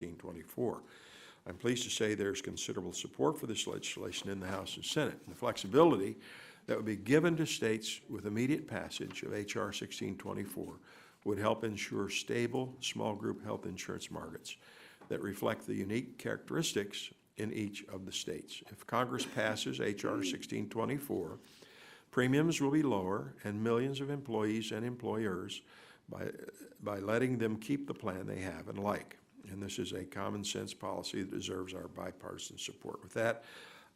1624. I'm pleased to say there's considerable support for this legislation in the House and Senate. And the flexibility that would be given to states with immediate passage of H.R. 1624 would help ensure stable small group health insurance markets that reflect the unique characteristics in each of the states. If Congress passes H.R. 1624, premiums will be lower and millions of employees and employers by letting them keep the plan they have and like. And this is a common sense policy that deserves our bipartisan support. With that,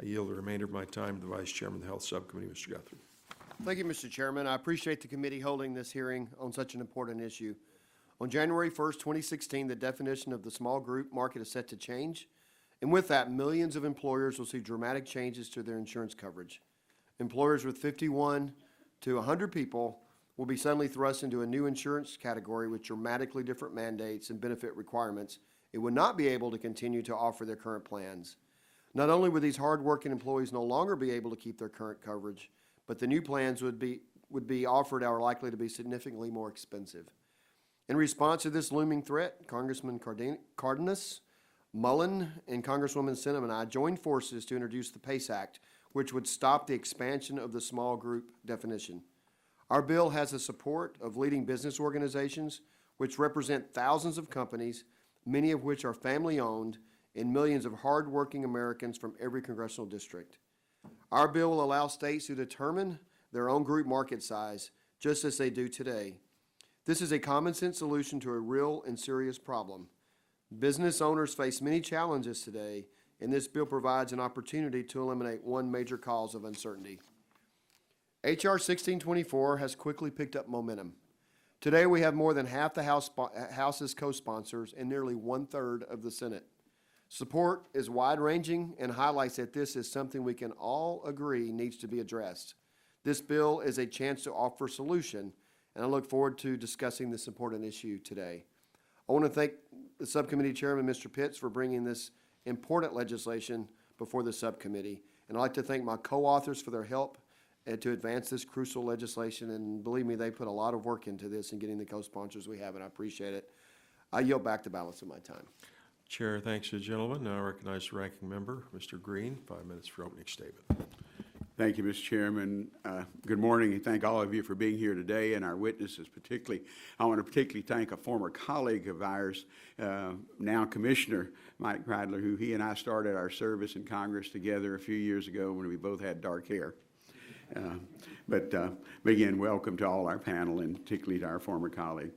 I yield the remainder of my time to the Vice Chairman of the Health Subcommittee, Mr. Guthrie. Thank you, Mr. Chairman. I appreciate the committee holding this hearing on such an important issue. On January 1st, 2016, the definition of the small group market is set to change. And with that, millions of employers will see dramatic changes to their insurance coverage. Employers with 51 to 100 people will be suddenly thrust into a new insurance category with dramatically different mandates and benefit requirements. It would not be able to continue to offer their current plans. Not only would these hardworking employees no longer be able to keep their current coverage, but the new plans would be offered are likely to be significantly more expensive. In response to this looming threat, Congressman Cardenas, Mullen, and Congresswoman Sinema and I joined forces to introduce the PACE Act, which would stop the expansion of the small group definition. Our bill has the support of leading business organizations, which represent thousands of companies, many of which are family-owned, and millions of hard-working Americans from every congressional district. Our bill will allow states to determine their own group market size, just as they do today. This is a common-sense solution to a real and serious problem. Business owners face many challenges today, and this bill provides an opportunity to eliminate one major cause of uncertainty. H.R. 1624 has quickly picked up momentum. Today, we have more than half the House's co-sponsors and nearly one-third of the Senate. Support is wide-ranging and highlights that this is something we can all agree needs to be addressed. This bill is a chance to offer a solution, and I look forward to discussing this important issue today. I want to thank the subcommittee chairman, Mr. Pitts, for bringing this important legislation before the subcommittee. And I'd like to thank my co-authors for their help to advance this crucial legislation. And believe me, they put a lot of work into this and getting the co-sponsors we have, and I appreciate it. I yield back the balance of my time. Chair, thanks to the gentleman. Now I recognize the ranking member, Mr. Green, 5 minutes for opening statement. Thank you, Mr. Chairman. Good morning, and thank all of you for being here today, and our witnesses particularly. I want to particularly thank a former colleague of ours, now Commissioner Mike Kreidler, who he and I started our service in Congress together a few years ago when we both had dark hair. But again, welcome to all our panel, and particularly to our former colleague.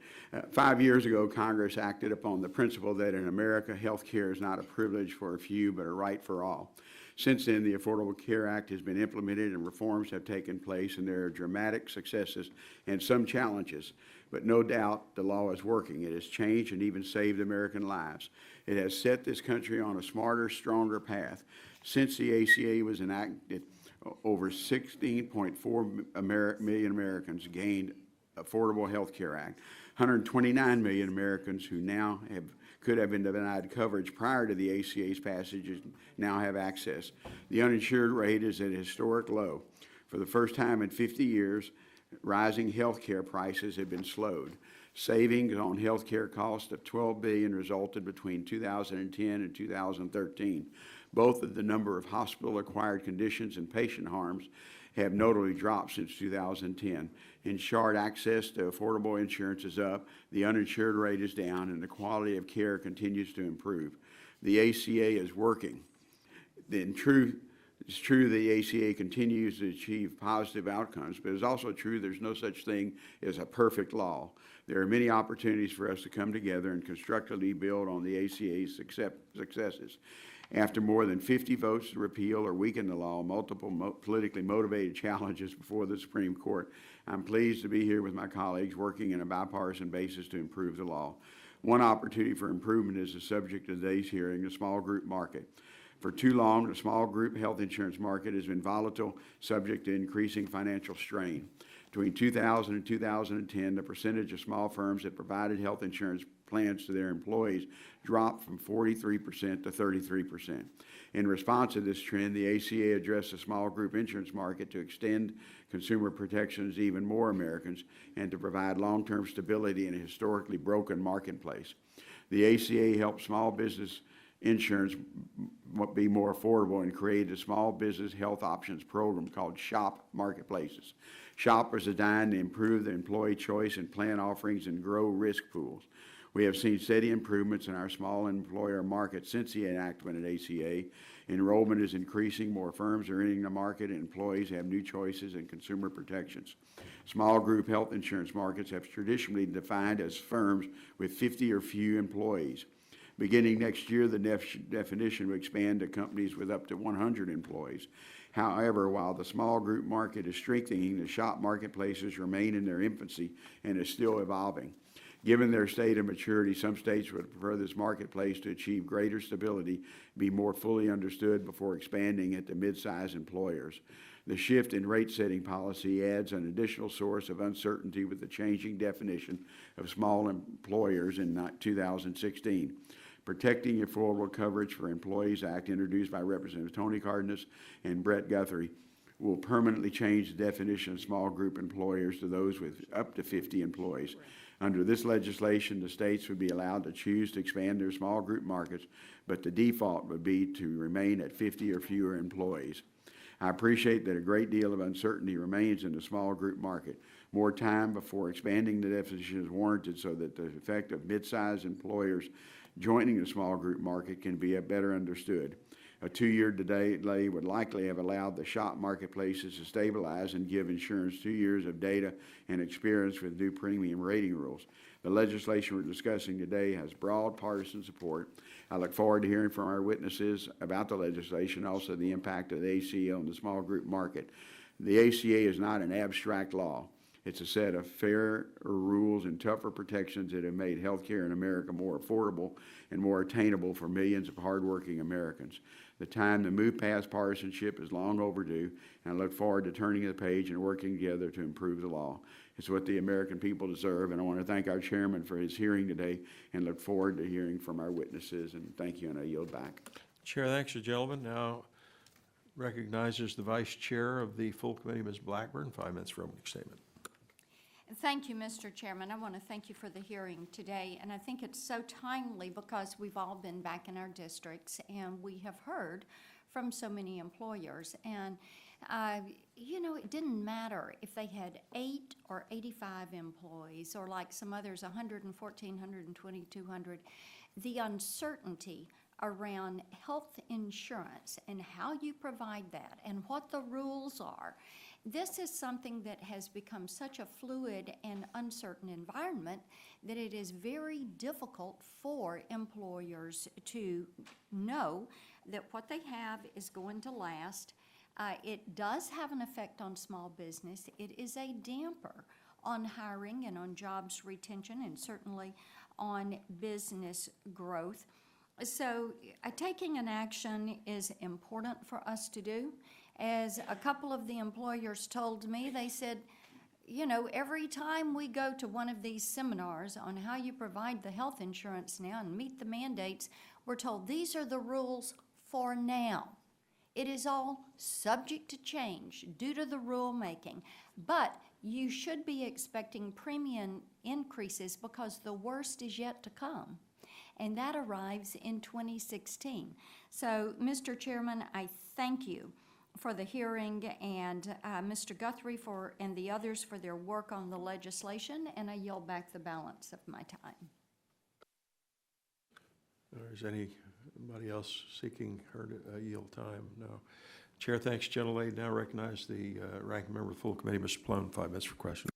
5 years ago, Congress acted upon the principle that in America, health care is not a privilege for a few, but a right for all. Since then, the Affordable Care Act has been implemented and reforms have taken place, and there are dramatic successes and some challenges. But no doubt the law is working. It has changed and even saved American lives. It has set this country on a smarter, stronger path. Since the ACA was enacted, over 16.4 million Americans gained Affordable Health Care Act. 129 million Americans who now could have been denied coverage prior to the ACA's passage now have access. The uninsured rate is at a historic low. For the first time in 50 years, rising health care prices have been slowed. Savings on health care costs of $12 billion resulted between 2010 and 2013. Both of the number of hospital-acquired conditions and patient harms have notably dropped since 2010. In short, access to affordable insurance is up, the uninsured rate is down, and the quality of care continues to improve. The ACA is working. It's true the ACA continues to achieve positive outcomes, but it's also true there's no such thing as a perfect law. There are many opportunities for us to come together and constructively build on the ACA's successes. After more than 50 votes to repeal or weaken the law, multiple politically motivated challenges before the Supreme Court, I'm pleased to be here with my colleagues working in a bipartisan basis to improve the law. One opportunity for improvement is the subject of today's hearing, the small group market. For too long, the small group health insurance market has been volatile, subject to increasing financial strain. Between 2000 and 2010, the percentage of small firms that provided health insurance plans to their employees dropped from 43% to 33%. In response to this trend, the ACA addressed the small group insurance market to extend consumer protections to even more Americans and to provide long-term stability in a historically broken marketplace. The ACA helps small business insurance be more affordable and created a small business health options program called SHOP Marketplaces. SHOP is designed to improve the employee choice and plan offerings and grow risk pools. We have seen steady improvements in our small employer market since the enactment of ACA. Enrollment is increasing, more firms are entering the market, and employees have new choices and consumer protections. Small group health insurance markets have traditionally been defined as firms with 50 or few employees. Beginning next year, the definition will expand to companies with up to 100 employees. However, while the small group market is strengthening, the SHOP marketplaces remain in their infancy and is still evolving. Given their state of maturity, some states would prefer this marketplace to achieve greater stability, be more fully understood before expanding it to mid-size employers. The shift in rate-setting policy adds an additional source of uncertainty with the changing definition of small employers in 2016. Protecting Affordable Coverage for Employees Act, introduced by Representative Tony Cardenas and Brett Guthrie, will permanently change the definition of small group employers to those with up to 50 employees. Under this legislation, the states would be allowed to choose to expand their small group markets, but the default would be to remain at 50 or fewer employees. I appreciate that a great deal of uncertainty remains in the small group market. More time before expanding the definition is warranted so that the effect of mid-sized employers joining the small group market can be better understood. A 2-year delay would likely have allowed the SHOP marketplaces to stabilize and give insurance 2 years of data and experience with new premium rating rules. The legislation we're discussing today has broad partisan support. I look forward to hearing from our witnesses about the legislation, also the impact of the ACA on the small group market. The ACA is not an abstract law. It's a set of fairer rules and tougher protections that have made health care in America more affordable and more attainable for millions of hardworking Americans. The time to move past partisanship is long overdue, and I look forward to turning the page and working together to improve the law. It's what the American people deserve, and I want to thank our chairman for his hearing today and look forward to hearing from our witnesses, and thank you, and I yield back. Chair, thanks, the gentleman. Now recognizes the vice chair of the full committee, Ms. Blackburn. 5 minutes for opening statement. Thank you, Mr. Chairman. I want to thank you for the hearing today, and I think it's so timely because we've all been back in our districts and we have heard from so many employers. And, you know, it didn't matter if they had 8 or 85 employees or like some others, 114, 120, 200. The uncertainty around health insurance and how you provide that and what the rules are. This is something that has become such a fluid and uncertain environment that it is very difficult for employers to know that what they have is going to last. It does have an effect on small business. It is a damper on hiring and on jobs retention and certainly on business growth. So taking an action is important for us to do. As a couple of the employers told me, they said, you know, every time we go to one of these seminars on how you provide the health insurance now and meet the mandates, we're told these are the rules for now. It is all subject to change due to the rulemaking, but you should be expecting premium increases because the worst is yet to come, and that arrives in 2016. So, Mr. Chairman, I thank you for the hearing and Mr. Guthrie and the others for their work on the legislation, and I yield back the balance of my time. Is anybody else seeking her to yield time? No. Chair, thanks, gentlelady. Now recognize the ranking member of the full committee, Mr. Plone. 5 minutes for questions.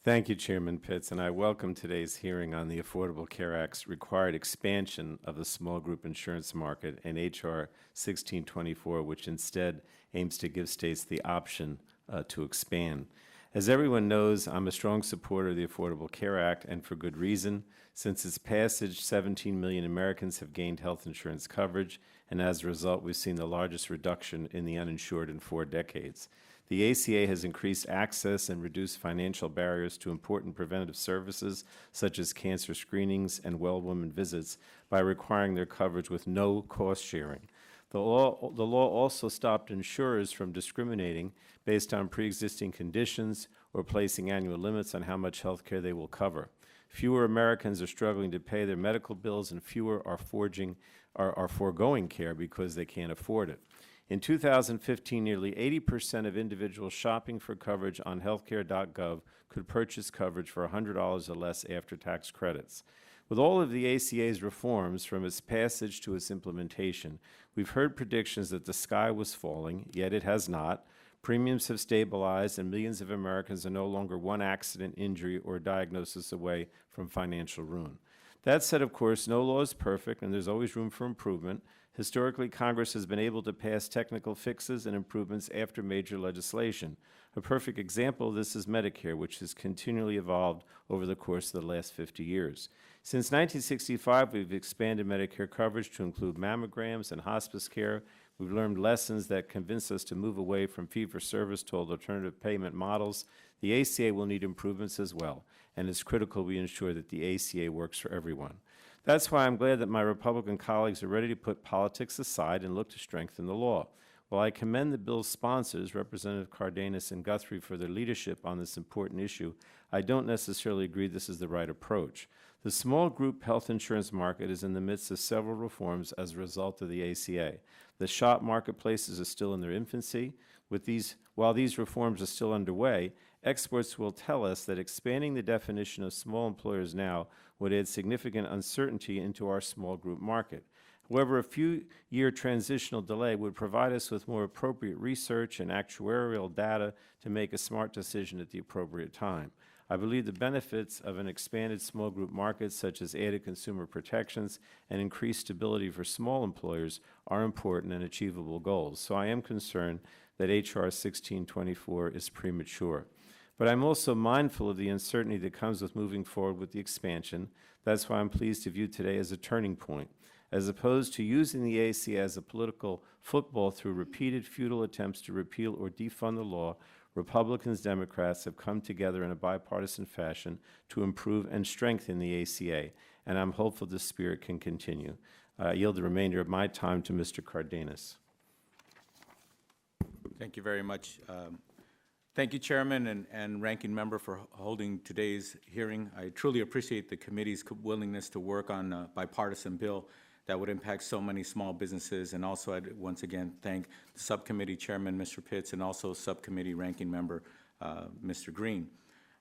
Thank you, Chairman Pitts, and I welcome today's hearing on the Affordable Care Act's required expansion of the small group insurance market and H.R. 1624, which instead aims to give states the option to expand. As everyone knows, I'm a strong supporter of the Affordable Care Act, and for good reason. Since its passage, 17 million Americans have gained health insurance coverage, and as a result, we've seen the largest reduction in the uninsured in 4 decades. The ACA has increased access and reduced financial barriers to important preventative services such as cancer screenings and well woman visits by requiring their coverage with no cost sharing. The law also stopped insurers from discriminating based on pre-existing conditions or placing annual limits on how much health care they will cover. Fewer Americans are struggling to pay their medical bills, and fewer are foregoing care because they can't afford it. In 2015, nearly 80% of individuals shopping for coverage on healthcare.gov could purchase coverage for $100 or less after tax credits. With all of the ACA's reforms, from its passage to its implementation, we've heard predictions that the sky was falling, yet it has not. Premiums have stabilized, and millions of Americans are no longer one accident, injury, or diagnosis away from financial ruin. That said, of course, no law is perfect, and there's always room for improvement. Historically, Congress has been able to pass technical fixes and improvements after major legislation. A perfect example of this is Medicare, which has continually evolved over the course of the last 50 years. Since 1965, we've expanded Medicare coverage to include mammograms and hospice care. We've learned lessons that convince us to move away from fee-for-service to alternative payment models. The ACA will need improvements as well, and it's critical we ensure that the ACA works for everyone. That's why I'm glad that my Republican colleagues are ready to put politics aside and look to strengthen the law. While I commend the bill's sponsors, Representative Cardenas and Guthrie, for their leadership on this important issue, I don't necessarily agree this is the right approach. The small group health insurance market is in the midst of several reforms as a result of the ACA. The SHOP marketplaces are still in their infancy. While these reforms are still underway, experts will tell us that expanding the definition of small employers now would add significant uncertainty into our small group market. However, a few-year transitional delay would provide us with more appropriate research and actuarial data to make a smart decision at the appropriate time. I believe the benefits of an expanded small group market, such as added consumer protections and increased stability for small employers, are important and achievable goals. So I am concerned that H.R. 1624 is premature. But I'm also mindful of the uncertainty that comes with moving forward with the expansion. That's why I'm pleased to view today as a turning point. As opposed to using the ACA as a political football through repeated futile attempts to repeal or defund the law, Republicans, Democrats have come together in a bipartisan fashion to improve and strengthen the ACA, and I'm hopeful this spirit can continue. I yield the remainder of my time to Mr. Cardenas. Thank you very much. Thank you, Chairman and Ranking Member, for holding today's hearing. I truly appreciate the committee's willingness to work on a bipartisan bill that would impact so many small businesses. And also, I'd once again thank the Subcommittee Chairman, Mr. Pitts, and also Subcommittee Ranking Member, Mr. Green.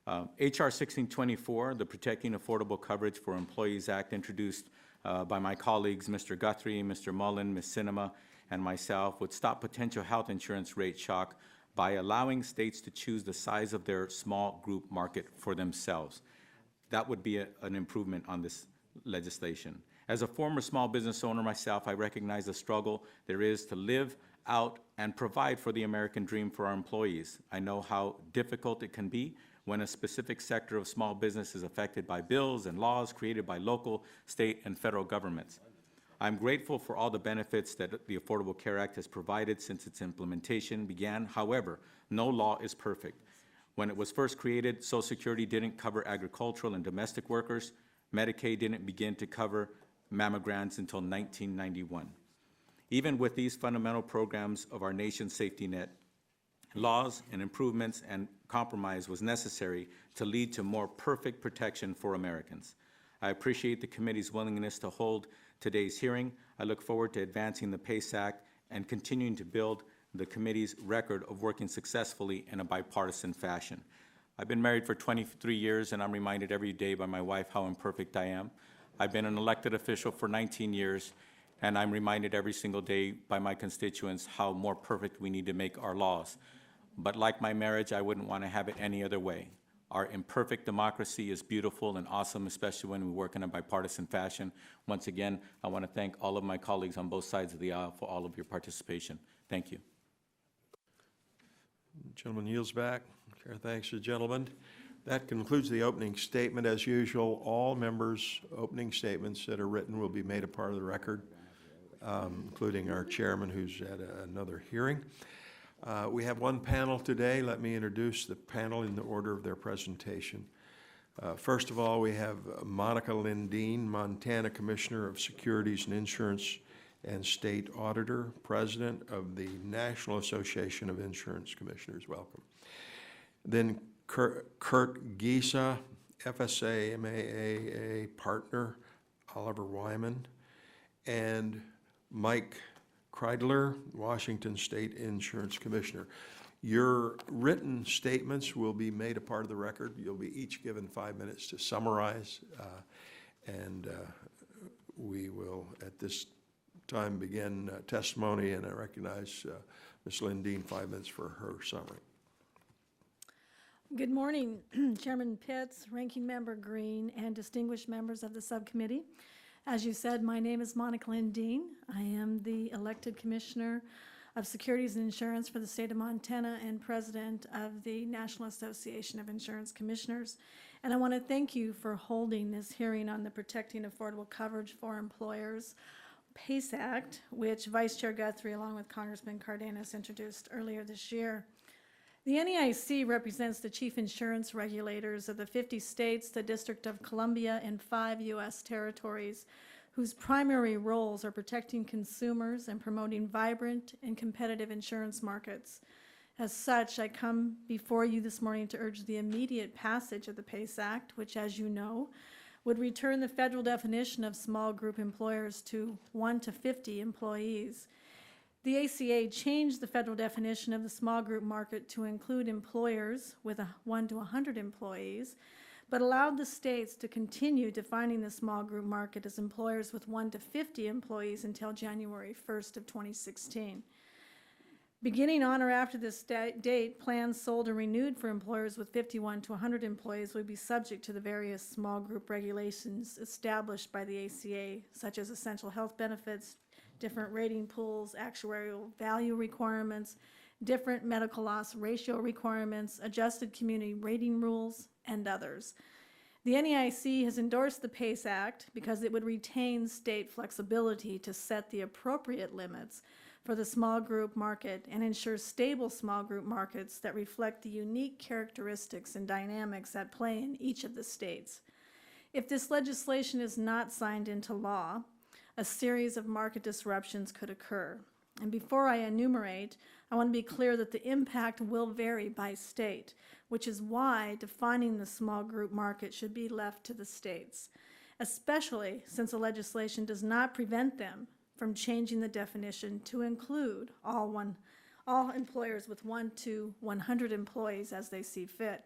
H.R. 1624, the Protecting Affordable Coverage for Employees Act, introduced by my colleagues, Mr. Guthrie, Mr. Mullen, Ms. Sinema, and myself, would stop potential health insurance rate shock by allowing states to choose the size of their small group market for themselves. That would be an improvement on this legislation. As a former small business owner myself, I recognize the struggle there is to live out and provide for the American dream for our employees. I know how difficult it can be when a specific sector of small business is affected by bills and laws created by local, state, and federal governments. I'm grateful for all the benefits that the Affordable Care Act has provided since its implementation began. However, no law is perfect. When it was first created, Social Security didn't cover agricultural and domestic workers. Medicaid didn't begin to cover mammograms until 1991. Even with these fundamental programs of our nation's safety net, laws and improvements and compromise was necessary to lead to more perfect protection for Americans. I appreciate the committee's willingness to hold today's hearing. I look forward to advancing the PACE Act and continuing to build the committee's record of working successfully in a bipartisan fashion. I've been married for 23 years, and I'm reminded every day by my wife how imperfect I am. I've been an elected official for 19 years, and I'm reminded every single day by my constituents how more perfect we need to make our laws. But like my marriage, I wouldn't want to have it any other way. Our imperfect democracy is beautiful and awesome, especially when we work in a bipartisan fashion. Once again, I want to thank all of my colleagues on both sides of the aisle for all of your participation. Thank you. Gentleman yields back. Chair thanks the gentleman. That concludes the opening statement. As usual, all members' opening statements that are written will be made a part of the record, including our chairman, who's at another hearing. We have one panel today. Let me introduce the panel in the order of their presentation. First of all, we have Monica Lindeen, Montana Commissioner of Securities and Insurance and State Auditor, President of the National Association of Insurance Commissioners. Welcome. Then Kurt Giesa, FSA MAAA partner, Oliver Wyman, and Mike Kreidler, Washington State Insurance Commissioner. Your written statements will be made a part of the record. You'll be each given 5 minutes to summarize, and we will, at this time, begin testimony, and I recognize Ms. Lindeen, 5 minutes for her summary. Good morning, Chairman Pitts, Ranking Member Green, and distinguished members of the subcommittee. As you said, my name is Monica Lindeen. I am the elected Commissioner of Securities and Insurance for the state of Montana and President of the National Association of Insurance Commissioners. And I want to thank you for holding this hearing on the Protecting Affordable Coverage for Employers PACE Act, which Vice Chair Guthrie, along with Congressman Cardenas, introduced earlier this year. The NEIC represents the chief insurance regulators of the 50 states, the District of Columbia, and 5 U.S. territories, whose primary roles are protecting consumers and promoting vibrant and competitive insurance markets. As such, I come before you this morning to urge the immediate passage of the PACE Act, which, as you know, would return the federal definition of small group employers to 1 to 50 employees. The ACA changed the federal definition of the small group market to include employers with 1 to 100 employees, but allowed the states to continue defining the small group market as employers with 1 to 50 employees until January 1st of 2016. Beginning on or after this date, plans sold or renewed for employers with 51 to 100 employees would be subject to the various small group regulations established by the ACA, such as essential health benefits, different rating pools, actuarial value requirements, different medical loss ratio requirements, adjusted community rating rules, and others. The NEIC has endorsed the PACE Act because it would retain state flexibility to set the appropriate limits for the small group market and ensure stable small group markets that reflect the unique characteristics and dynamics at play in each of the states. If this legislation is not signed into law, a series of market disruptions could occur. And before I enumerate, I want to be clear that the impact will vary by state, which is why defining the small group market should be left to the states, especially since the legislation does not prevent them from changing the definition to include all employers with 1 to 100 employees as they see fit.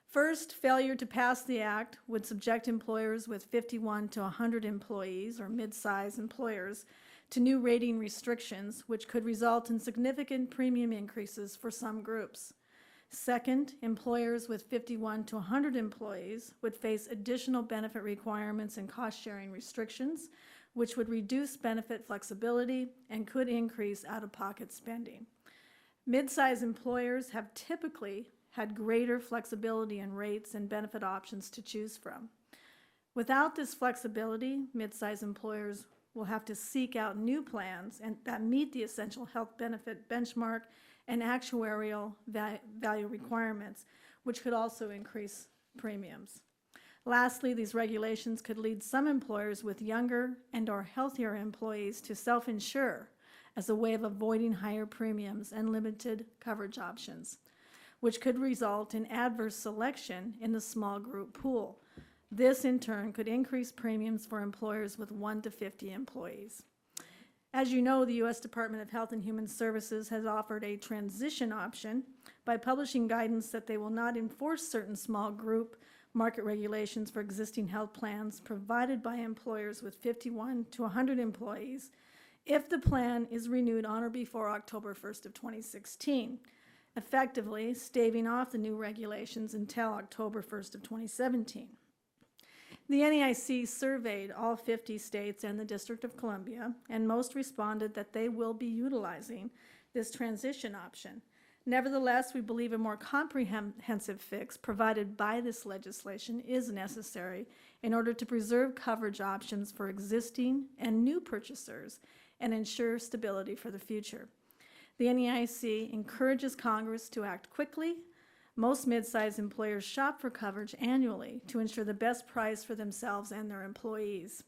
First, failure to pass the act would subject employers with 51 to 100 employees or mid-size employers to new rating restrictions, which could result in significant premium increases for some groups. Second, employers with 51 to 100 employees would face additional benefit requirements and cost-sharing restrictions, which would reduce benefit flexibility and could increase out-of-pocket spending. Mid-size employers have typically had greater flexibility in rates and benefit options to choose from. Without this flexibility, mid-size employers will have to seek out new plans that meet the essential health benefit benchmark and actuarial value requirements, which could also increase premiums. Lastly, these regulations could lead some employers with younger and/or healthier employees to self-insure as a way of avoiding higher premiums and limited coverage options, which could result in adverse selection in the small group pool. This, in turn, could increase premiums for employers with 1 to 50 employees. As you know, the U.S. Department of Health and Human Services has offered a transition option by publishing guidance that they will not enforce certain small group market regulations for existing health plans provided by employers with 51 to 100 employees if the plan is renewed on or before October 1st of 2016, effectively staving off the new regulations until October 1st of 2017. The NEIC surveyed all 50 states and the District of Columbia, and most responded that they will be utilizing this transition option. Nevertheless, we believe a more comprehensive fix provided by this legislation is necessary in order to preserve coverage options for existing and new purchasers and ensure stability for the future. The NEIC encourages Congress to act quickly. Most mid-sized employers shop for coverage annually to ensure the best price for themselves and their employees,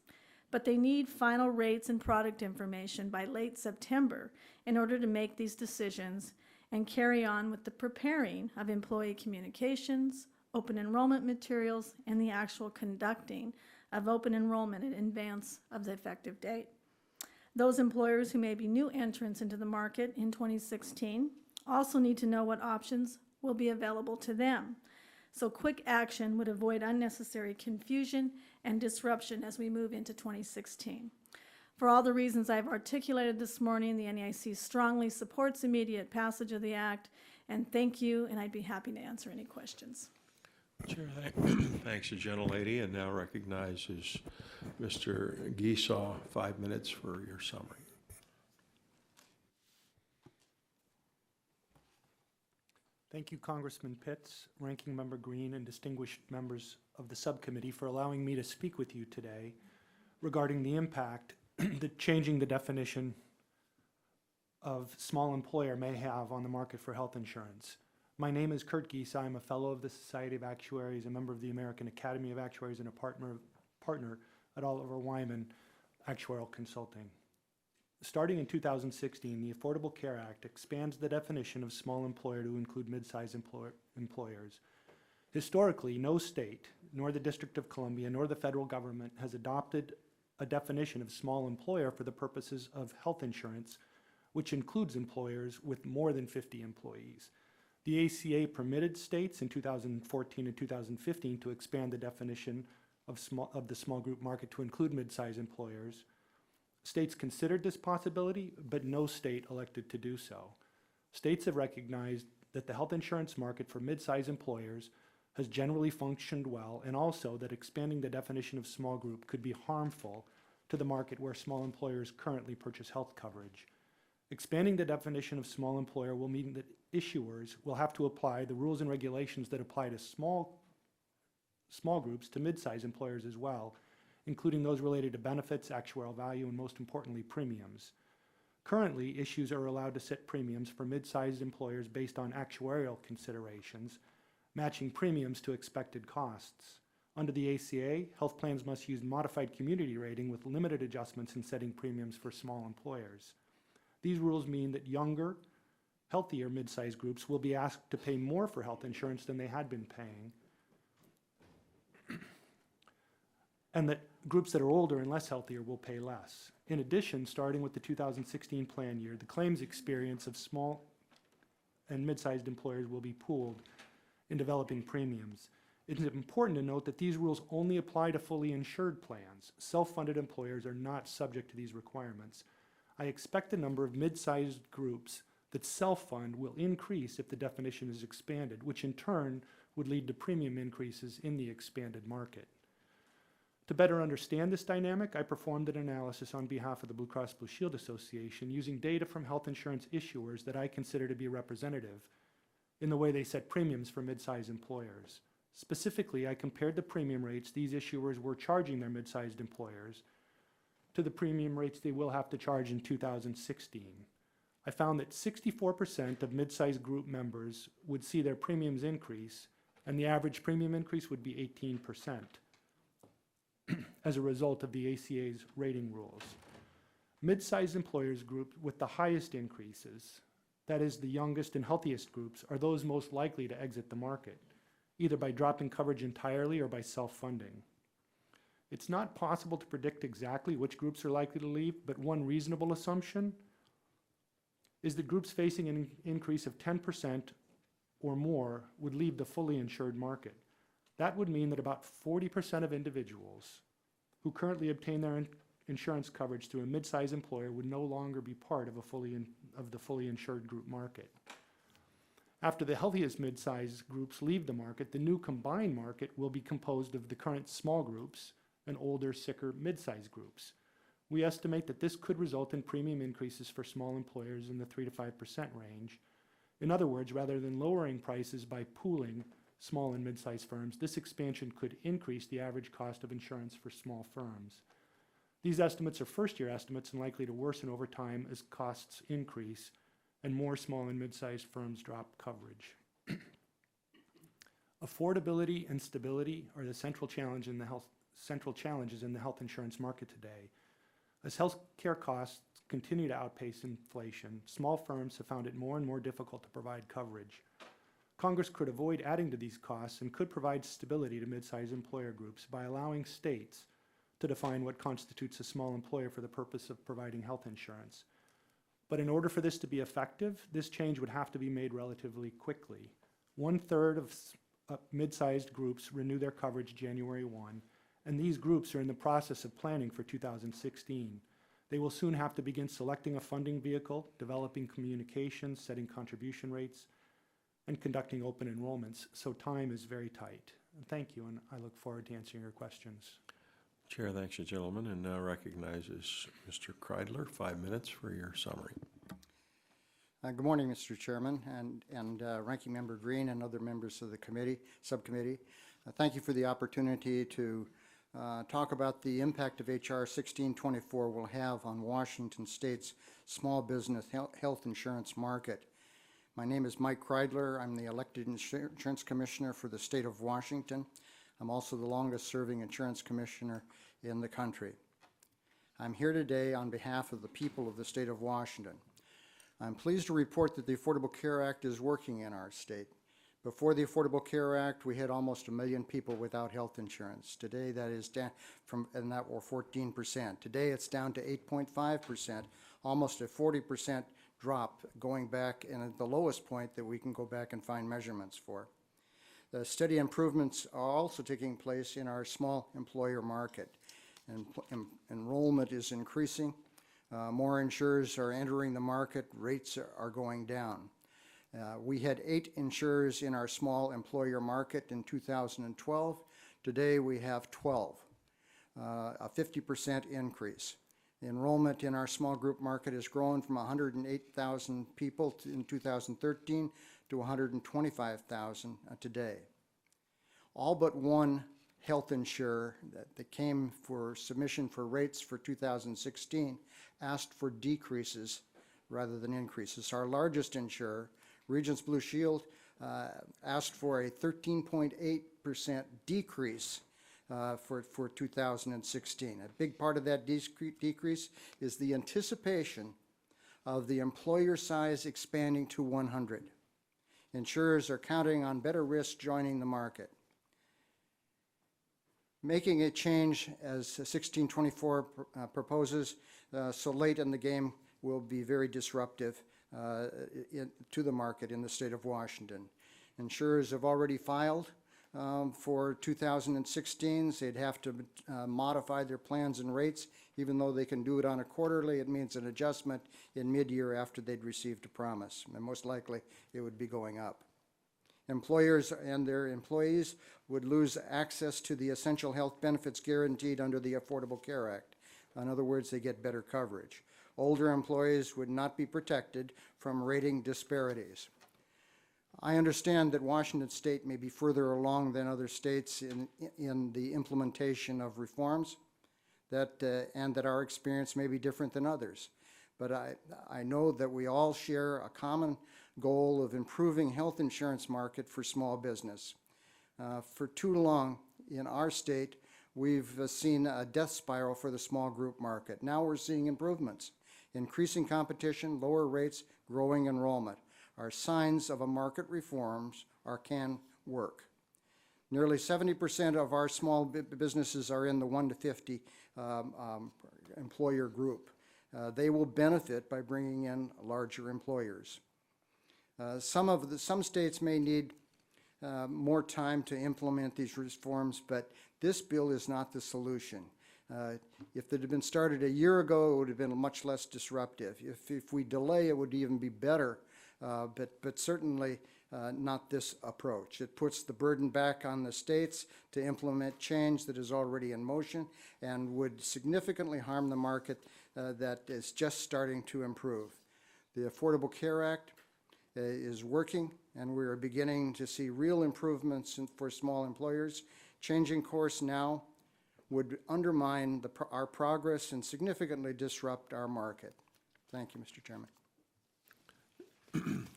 but they need final rates and product information by late September in order to make these decisions and carry on with the preparing of employee communications, open enrollment materials, and the actual conducting of open enrollment in advance of the effective date. Those employers who may be new entrants into the market in 2016 also need to know what options will be available to them. So quick action would avoid unnecessary confusion and disruption as we move into 2016. For all the reasons I've articulated this morning, the NAIC strongly supports immediate passage of the act, and thank you, and I'd be happy to answer any questions. Chair, thanks to gentlelady, and now recognizes Mr. Geesaw, 5 minutes for your summary. Thank you, Congressman Pitts, Ranking Member Green, and distinguished members of the subcommittee for allowing me to speak with you today regarding the impact that changing the definition of small employer may have on the market for health insurance. My name is Kurt Geesaw. I'm a fellow of the Society of Actuaries, a member of the American Academy of Actuaries, and a partner at Oliver Wyman Actuarial Consulting. Starting in 2016, the Affordable Care Act expands the definition of small employer to include mid-sized employers. Historically, no state, nor the District of Columbia, nor the federal government has adopted a definition of small employer for the purposes of health insurance, which includes employers with more than 50 employees. The ACA permitted states in 2014 and 2015 to expand the definition of the small group market to include mid-sized employers. States considered this possibility, but no state elected to do so. States have recognized that the health insurance market for mid-sized employers has generally functioned well, and also that expanding the definition of small group could be harmful to the market where small employers currently purchase health coverage. Expanding the definition of small employer will mean that issuers will have to apply the rules and regulations that apply to small groups to mid-sized employers as well, including those related to benefits, actuarial value, and most importantly, premiums. Currently, issuers are allowed to set premiums for mid-sized employers based on actuarial considerations, matching premiums to expected costs. Under the ACA, health plans must use modified community rating with limited adjustments in setting premiums for small employers. These rules mean that younger, healthier mid-sized groups will be asked to pay more for health insurance than they had been paying, and that groups that are older and less healthier will pay less. In addition, starting with the 2016 plan year, the claims experience of small and mid-sized employers will be pooled in developing premiums. It is important to note that these rules only apply to fully insured plans. Self-funded employers are not subject to these requirements. I expect the number of mid-sized groups that self-fund will increase if the definition is expanded, which in turn would lead to premium increases in the expanded market. To better understand this dynamic, I performed an analysis on behalf of the Blue Cross Blue Shield Association using data from health insurance issuers that I consider to be representative in the way they set premiums for mid-sized employers. Specifically, I compared the premium rates these issuers were charging their mid-sized employers to the premium rates they will have to charge in 2016. I found that 64% of mid-sized group members would see their premiums increase, and the average premium increase would be 18%. As a result of the ACA's rating rules. Mid-sized employers group with the highest increases, that is the youngest and healthiest groups, are those most likely to exit the market, either by dropping coverage entirely or by self-funding. It's not possible to predict exactly which groups are likely to leave, but one reasonable assumption is that groups facing an increase of 10% or more would leave the fully insured market. That would mean that about 40% of individuals who currently obtain their insurance coverage through a mid-sized employer would no longer be part of the fully insured group market. After the healthiest mid-sized groups leave the market, the new combined market will be composed of the current small groups and older, sicker mid-sized groups. We estimate that this could result in premium increases for small employers in the 3 to 5% range. In other words, rather than lowering prices by pooling small and mid-sized firms, this expansion could increase the average cost of insurance for small firms. These estimates are first-year estimates and likely to worsen over time as costs increase and more small and mid-sized firms drop coverage. Affordability and stability are the central challenges in the health insurance market today. As healthcare costs continue to outpace inflation, small firms have found it more and more difficult to provide coverage. Congress could avoid adding to these costs and could provide stability to mid-sized employer groups by allowing states to define what constitutes a small employer for the purpose of providing health insurance. But in order for this to be effective, this change would have to be made relatively quickly. 1/3 of mid-sized groups renew their coverage January 1, and these groups are in the process of planning for 2016. They will soon have to begin selecting a funding vehicle, developing communications, setting contribution rates, and conducting open enrollments, so time is very tight. And thank you, and I look forward to answering your questions. Chair thanks the gentleman and now recognizes Mr. Kreidler, 5 minutes for your summary. Good morning, Mr. Chairman, and Ranking Member Green and other members of the subcommittee. Thank you for the opportunity to talk about the impact of HR 1624 will have on Washington State's small business health insurance market. My name is Mike Kreidler. I'm the elected insurance commissioner for the state of Washington. I'm also the longest-serving insurance commissioner in the country. I'm here today on behalf of the people of the state of Washington. I'm pleased to report that the Affordable Care Act is working in our state. Before the Affordable Care Act, we had almost 1 million people without health insurance. Today, that is down and that were 14%. Today, it's down to 8.5%, almost a 40% drop going back, and at the lowest point that we can go back and find measurements for. The steady improvements are also taking place in our small employer market. And enrollment is increasing. More insurers are entering the market. Rates are going down. We had 8 insurers in our small employer market in 2012. Today we have 12, a 50% increase. The enrollment in our small group market has grown from 108,000 people in 2013 to 125,000 today. All but one health insurer that came for submission for rates for 2016 asked for decreases rather than increases. Our largest insurer, Regents Blue Shield, asked for a 13.8% decrease for 2016. A big part of that decrease is the anticipation of the employer size expanding to 100. Insurers are counting on better risk joining the market. Making a change, as 1624 proposes, so late in the game will be very disruptive to the market in the state of Washington. Insurers have already filed for 2016. So they'd have to modify their plans and rates. Even though they can do it on a quarterly, it means an adjustment in mid-year after they'd received a promise. And most likely, it would be going up. Employers and their employees would lose access to the essential health benefits guaranteed under the Affordable Care Act. In other words, they get better coverage. Older employees would not be protected from rating disparities. I understand that Washington State may be further along than other states in the implementation of reforms, and that our experience may be different than others. But I know that we all share a common goal of improving health insurance market for small business. For too long in our state, we've seen a death spiral for the small group market. Now we're seeing improvements. Increasing competition, lower rates, growing enrollment are signs of a market reforms can work. Nearly 70% of our small businesses are in the 1 to 50 employer group. They will benefit by bringing in larger employers. Some states may need more time to implement these reforms, but this bill is not the solution. If it had been started a year ago, it would have been much less disruptive. If we delay, it would even be better, but certainly not this approach. It puts the burden back on the states to implement change that is already in motion and would significantly harm the market that is just starting to improve. The Affordable Care Act is working, and we are beginning to see real improvements for small employers. Changing course now would undermine our progress and significantly disrupt our market. Thank you, Mr. Chairman.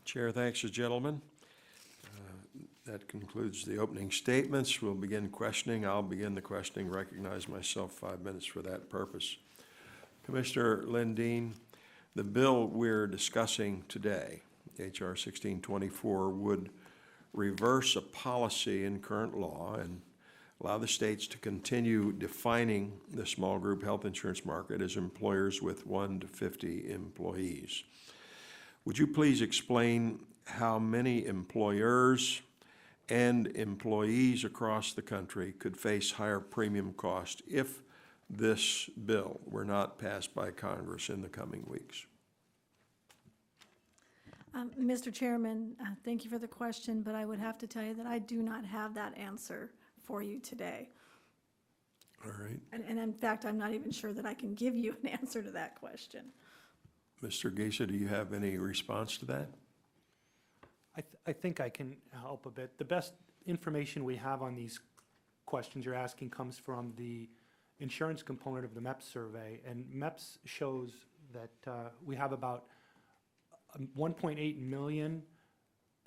Chair thanks the gentleman. That concludes the opening statements. We'll begin questioning. I'll begin the questioning, recognize myself 5 minutes for that purpose. Commissioner Lindeen, the bill we're discussing today, H.R. 1624, would reverse a policy in current law and allow the states to continue defining the small group health insurance market as employers with 1 to 50 employees. Would you please explain how many employers and employees across the country could face higher premium cost if this bill were not passed by Congress in the coming weeks? Mr. Chairman, thank you for the question, but I would have to tell you that I do not have that answer for you today. All right. And in fact, I'm not even sure that I can give you an answer to that question. Mr. Geisa, do you have any response to that? I think I can help a bit. The best information we have on these questions you're asking comes from the insurance component of the MEPS survey, and MEPS shows that we have about 1.8 million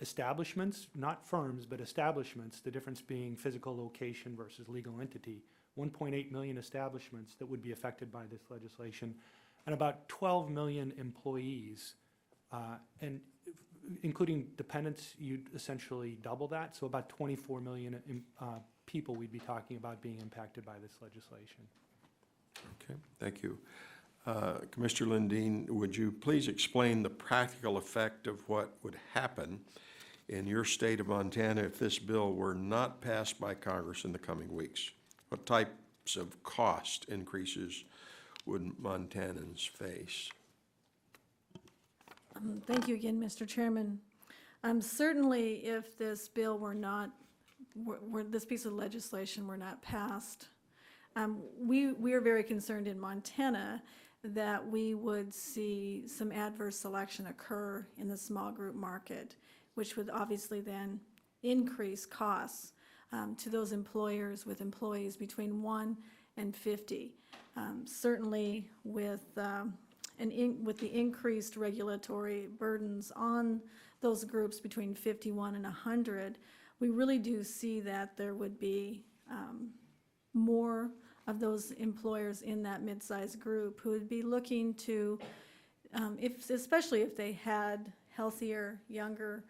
establishments, not firms, but establishments, the difference being physical location versus legal entity, 1.8 million establishments that would be affected by this legislation, and about 12 million employees, and including dependents, you'd essentially double that, so about 24 million people we'd be talking about being impacted by this legislation. Okay, thank you. Commissioner Lundin, would you please explain the practical effect of what would happen in your state of Montana if this bill were not passed by Congress in the coming weeks? What types of cost increases would Montanans face? Thank you again, Mr. Chairman. Certainly, if this bill were not, this piece of legislation were not passed, we are very concerned in Montana that we would see some adverse selection occur in the small group market, which would obviously then increase costs to those employers with employees between 1 and 50. Certainly with the increased regulatory burdens on those groups between 51 and 100, we really do see that there would be more of those employers in that mid-sized group who would be looking to, especially if they had healthier, younger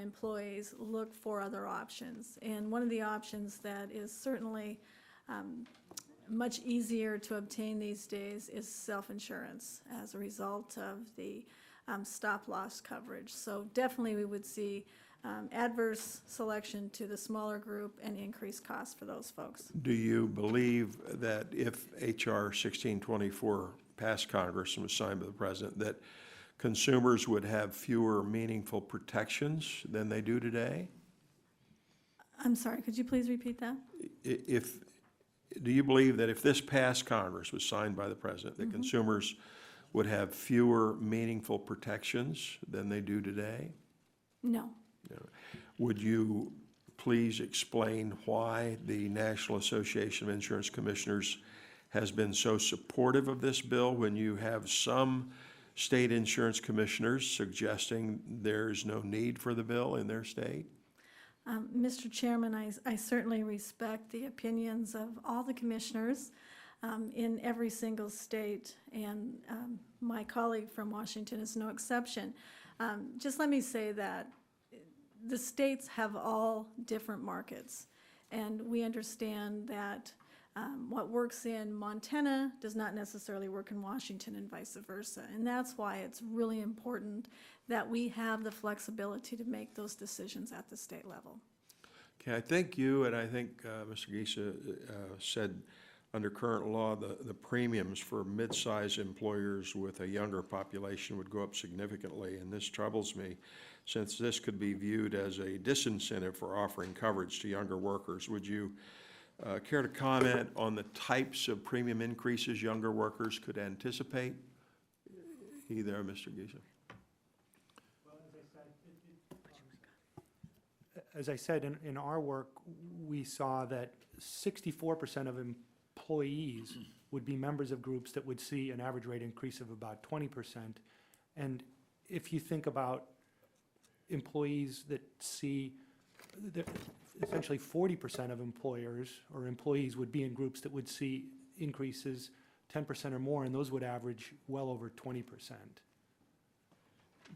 employees, look for other options. And one of the options that is certainly much easier to obtain these days is self-insurance as a result of the stop-loss coverage. So definitely we would see adverse selection to the smaller group and increased costs for those folks. Do you believe that if H.R. 1624 passed Congress and was signed by the President, that consumers would have fewer meaningful protections than they do today? I'm sorry, could you please repeat that? Do you believe that if this passed Congress, was signed by the President, that consumers would have fewer meaningful protections than they do today? No. Would you please explain why the National Association of Insurance Commissioners has been so supportive of this bill when you have some state insurance commissioners suggesting there's no need for the bill in their state? Mr. Chairman, I certainly respect the opinions of all the commissioners in every single state, and my colleague from Washington is no exception. Just let me say that the states have all different markets, and we understand that what works in Montana does not necessarily work in Washington and vice versa. And that's why it's really important that we have the flexibility to make those decisions at the state level. Okay, I think you and I think Mr. Geisa said under current law, the premiums for mid-sized employers with a younger population would go up significantly, and this troubles me since this could be viewed as a disincentive for offering coverage to younger workers. Would you care to comment on the types of premium increases younger workers could anticipate? Either, Mr. Geisa. As I said, in our work, we saw that 64% of employees would be members of groups that would see an average rate increase of about 20%. And if you think about employees that see, essentially 40% of employers or employees would be in groups that would see increases 10% or more, and those would average well over 20%.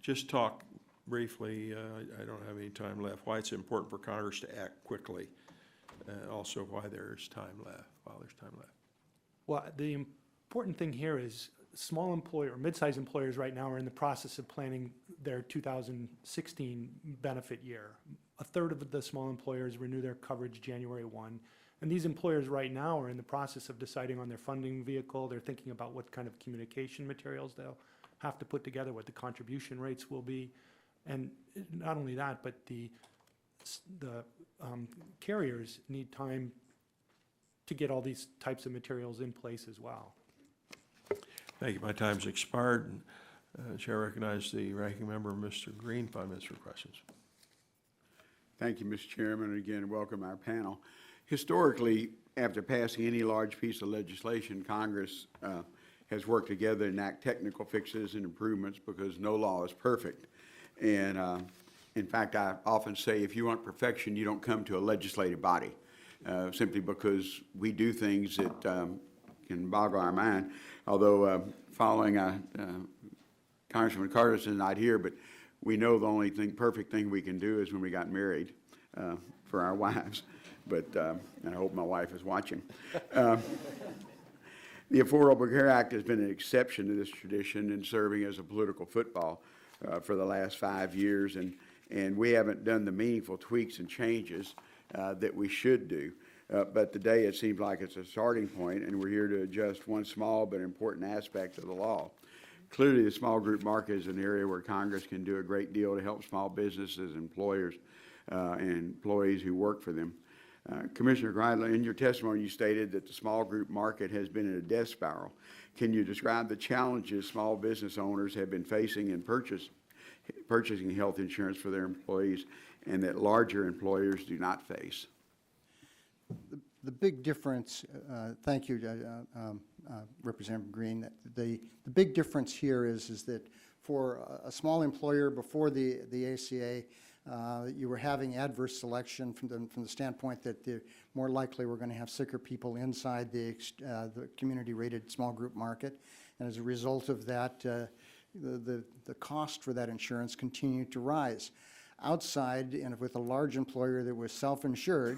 Just talk briefly, I don't have any time left, why it's important for Congress to act quickly, also why there's time left, Well, the important thing here is small employer, or mid-sized employers right now are in the process of planning their 2016 benefit year. A third of the small employers renew their coverage January 1. And these employers right now are in the process of deciding on their funding vehicle. They're thinking about what kind of communication materials they'll have to put together, what the contribution rates will be. And not only that, but the carriers need time to get all these types of materials in place as well. Thank you. My time's expired. Chair recognizes the ranking member, Mr. Green, 5 minutes for questions. Thank you, Mr. Chairman, and again, welcome our panel. Historically, after passing any large piece of legislation, Congress has worked together to enact technical fixes and improvements because no law is perfect. And in fact, I often say if you want perfection, you don't come to a legislative body, simply because we do things that can boggle our mind. Although following Congressman Carter's not here, but we know the only perfect thing we can do is when we got married for our wives. But, and I hope my wife is watching. The Affordable Care Act has been an exception to this tradition in serving as a political football for the last 5 years, and we haven't done the meaningful tweaks and changes that we should do. But today it seems like it's a starting point, and we're here to adjust one small but important aspect of the law. Clearly, the small group market is an area where Congress can do a great deal to help small businesses, employers, and employees who work for them. Commissioner Greidler, in your testimony, you stated that the small group market has been in a death spiral. Can you describe the challenges small business owners have been facing in purchasing health insurance for their employees and that larger employers do not face? The big difference, thank you, Representative Green. The big difference here is that for a small employer before the ACA, you were having adverse selection from the standpoint that the more likely we're going to have sicker people inside the community-rated small group market, and as a result of that, the cost for that insurance continued to rise. Outside, and with a large employer that was self-insured,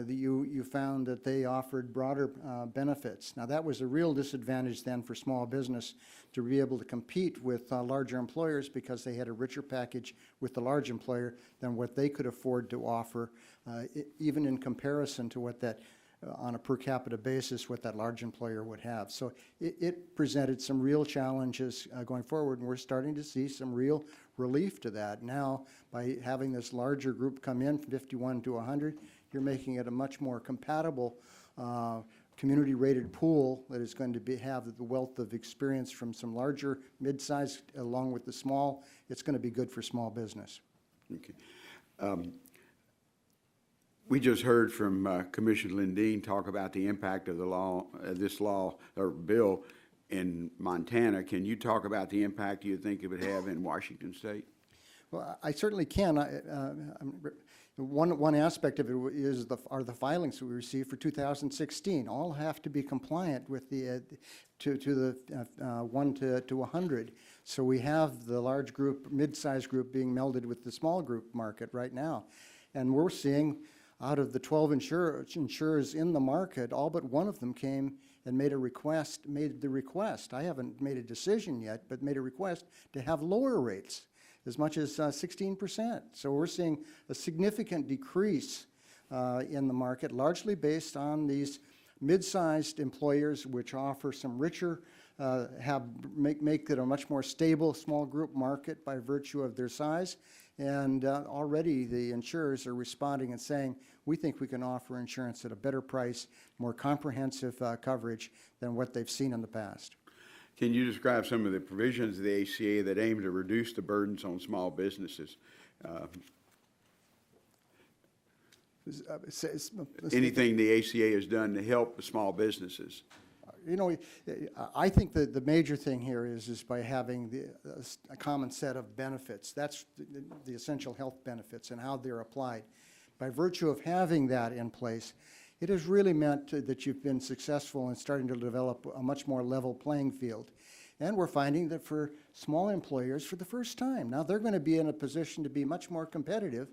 you found that they offered broader benefits. Now, that was a real disadvantage then for small business to be able to compete with larger employers because they had a richer package with the large employer than what they could afford to offer, even in comparison to what that, on a per capita basis, what that large employer would have. So it presented some real challenges going forward, and we're starting to see some real relief to that. Now, by having this larger group come in from 51 to 100, you're making it a much more compatible community-rated pool that is going to have the wealth of experience from some larger, mid-sized, along with the small. It's going to be good for small business. Okay. We just heard from Commissioner Lindeen talk about the impact of the law, this law or bill in Montana. Can you talk about the impact you think it would have in Washington State? Well, I certainly can. One aspect of it are the filings that we received for 2016. All have to be compliant with the to the 1 to 100. So we have the large group, mid-sized group being melded with the small group market right now, and we're seeing out of the 12 insurers in the market, all but one of them came and made the request. I haven't made a decision yet, but made a request to have lower rates, as much as 16%. So we're seeing a significant decrease in the market, largely based on these mid-sized employers, which offer some richer, make it a much more stable small group market by virtue of their size. And already the insurers are responding and saying, we think we can offer insurance at a better price, more comprehensive coverage than what they've seen in the past. Can you describe some of the provisions of the ACA that aim to reduce the burdens on small businesses? Anything the ACA has done to help the small businesses? You know, I think that the major thing here is by having a common set of benefits. That's the essential health benefits and how they're applied. By virtue of having that in place, it has really meant that you've been successful in starting to develop a much more level playing field. And we're finding that for small employers, for the first time, now they're going to be in a position to be much more competitive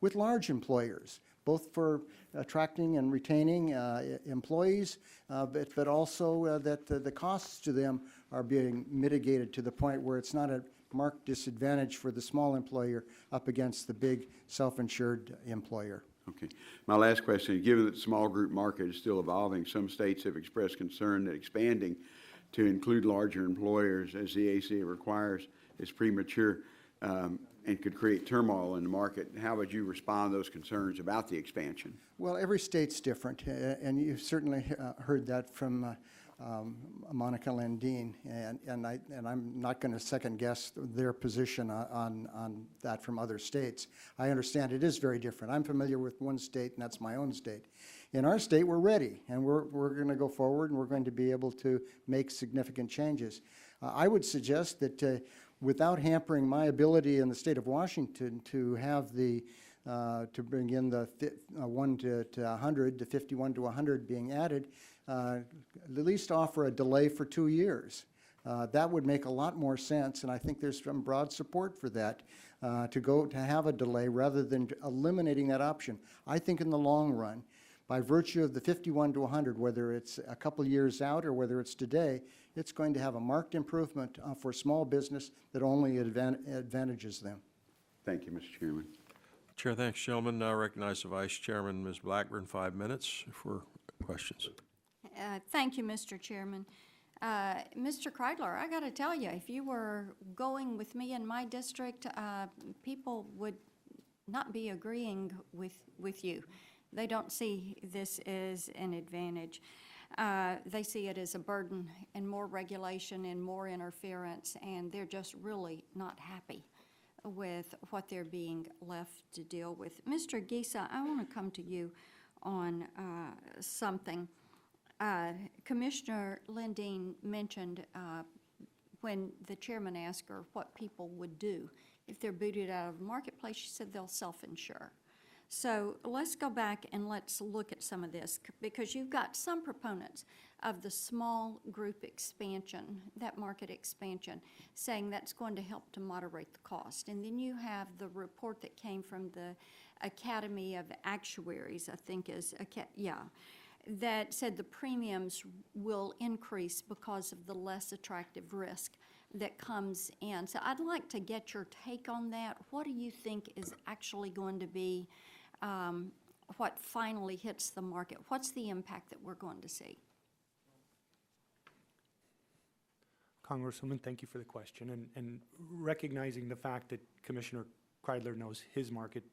with large employers, both for attracting and retaining employees, but also that the costs to them are being mitigated to the point where it's not a marked disadvantage for the small employer up against the big self-insured employer. Okay. My last question, given that the small group market is still evolving, some states have expressed concern that expanding to include larger employers, as the ACA requires, is premature and could create turmoil in the market. How would you respond to those concerns about the expansion? Well, every state's different, and you've certainly heard that from Monica Lendine, and I'm not going to second guess their position on that from other states. I understand it is very different. I'm familiar with one state, and that's my own state. In our state, we're ready, and we're going to go forward, and we're going to be able to make significant changes. I would suggest that without hampering my ability in the state of Washington to have the to bring in the 1 to 100, to 51 to 100 being added, at least offer a delay for 2 years. That would make a lot more sense, and I think there's some broad support for that, to have a delay rather than eliminating that option. I think in the long run, by virtue of the 51 to 100, whether it's a couple years out or whether it's today, it's going to have a marked improvement for small business that only advantages them. Thank you, Mr. Chairman. Chair, thanks, gentlemen. Now recognize the Vice Chairman, Ms. Blackburn, 5 minutes for questions. Thank you, Mr. Chairman. Mr. Kreidler, I got to tell you, if you were going with me in my district, people would not be agreeing with you. They don't see this as an advantage. They see it as a burden and more regulation and more interference, and they're just really not happy with what they're being left to deal with. Mr. Gisa, I want to come to you on something. Commissioner Lendine mentioned when the chairman asked her what people would do if they're booted out of the marketplace, she said they'll self-insure. So let's go back and let's look at some of this, because you've got some proponents of the small group expansion, that market expansion, saying that's going to help to moderate the cost. And then you have the report that came from the Academy of Actuaries, I think that said the premiums will increase because of the less attractive risk that comes in. So I'd like to get your take on that. What do you think is actually going to be what finally hits the market? What's the impact that we're going to see? Congresswoman, thank you for the question, and recognizing the fact that Commissioner Kreidler knows his market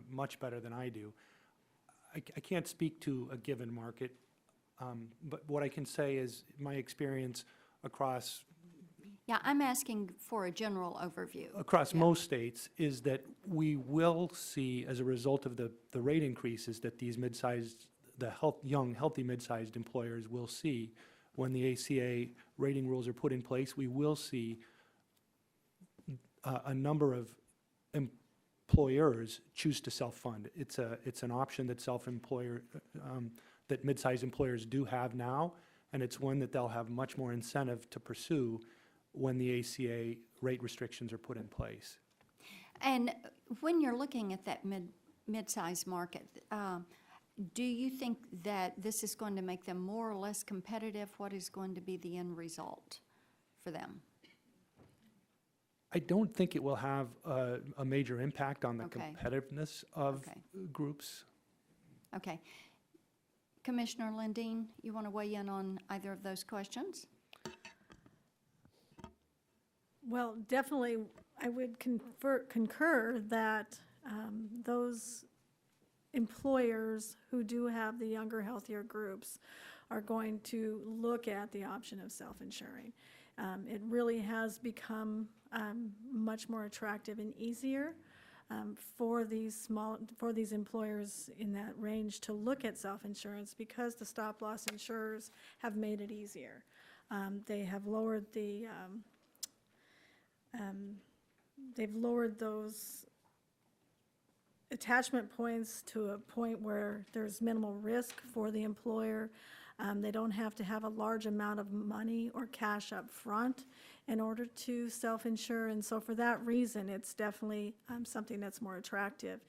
much better than I do. I can't speak to a given market, but what I can say is my experience across Yeah, I'm asking for a general overview. across most states is that we will see, as a result of the rate increases that these mid-sized, young, healthy mid-sized employers will see when the ACA rating rules are put in place, we will see a number of employers choose to self-fund. It's an option that that mid-sized employers do have now, and it's one that they'll have much more incentive to pursue when the ACA rate restrictions are put in place. And when you're looking at that mid-sized market, do you think that this is going to make them more or less competitive? What is going to be the end result for them? I don't think it will have a major impact on the Okay. competitiveness of Okay. groups. Okay. Commissioner Lendine, you want to weigh in on either of those questions? Well, definitely, I would concur that those employers who do have the younger, healthier groups are going to look at the option of self-insuring. It really has become much more attractive and easier for these employers in that range to look at self-insurance because the stop-loss insurers have made it easier. They have lowered they've lowered those attachment points to a point where there's minimal risk for the employer. They don't have to have a large amount of money or cash up front in order to self-insure, and so for that reason, it's definitely something that's more attractive.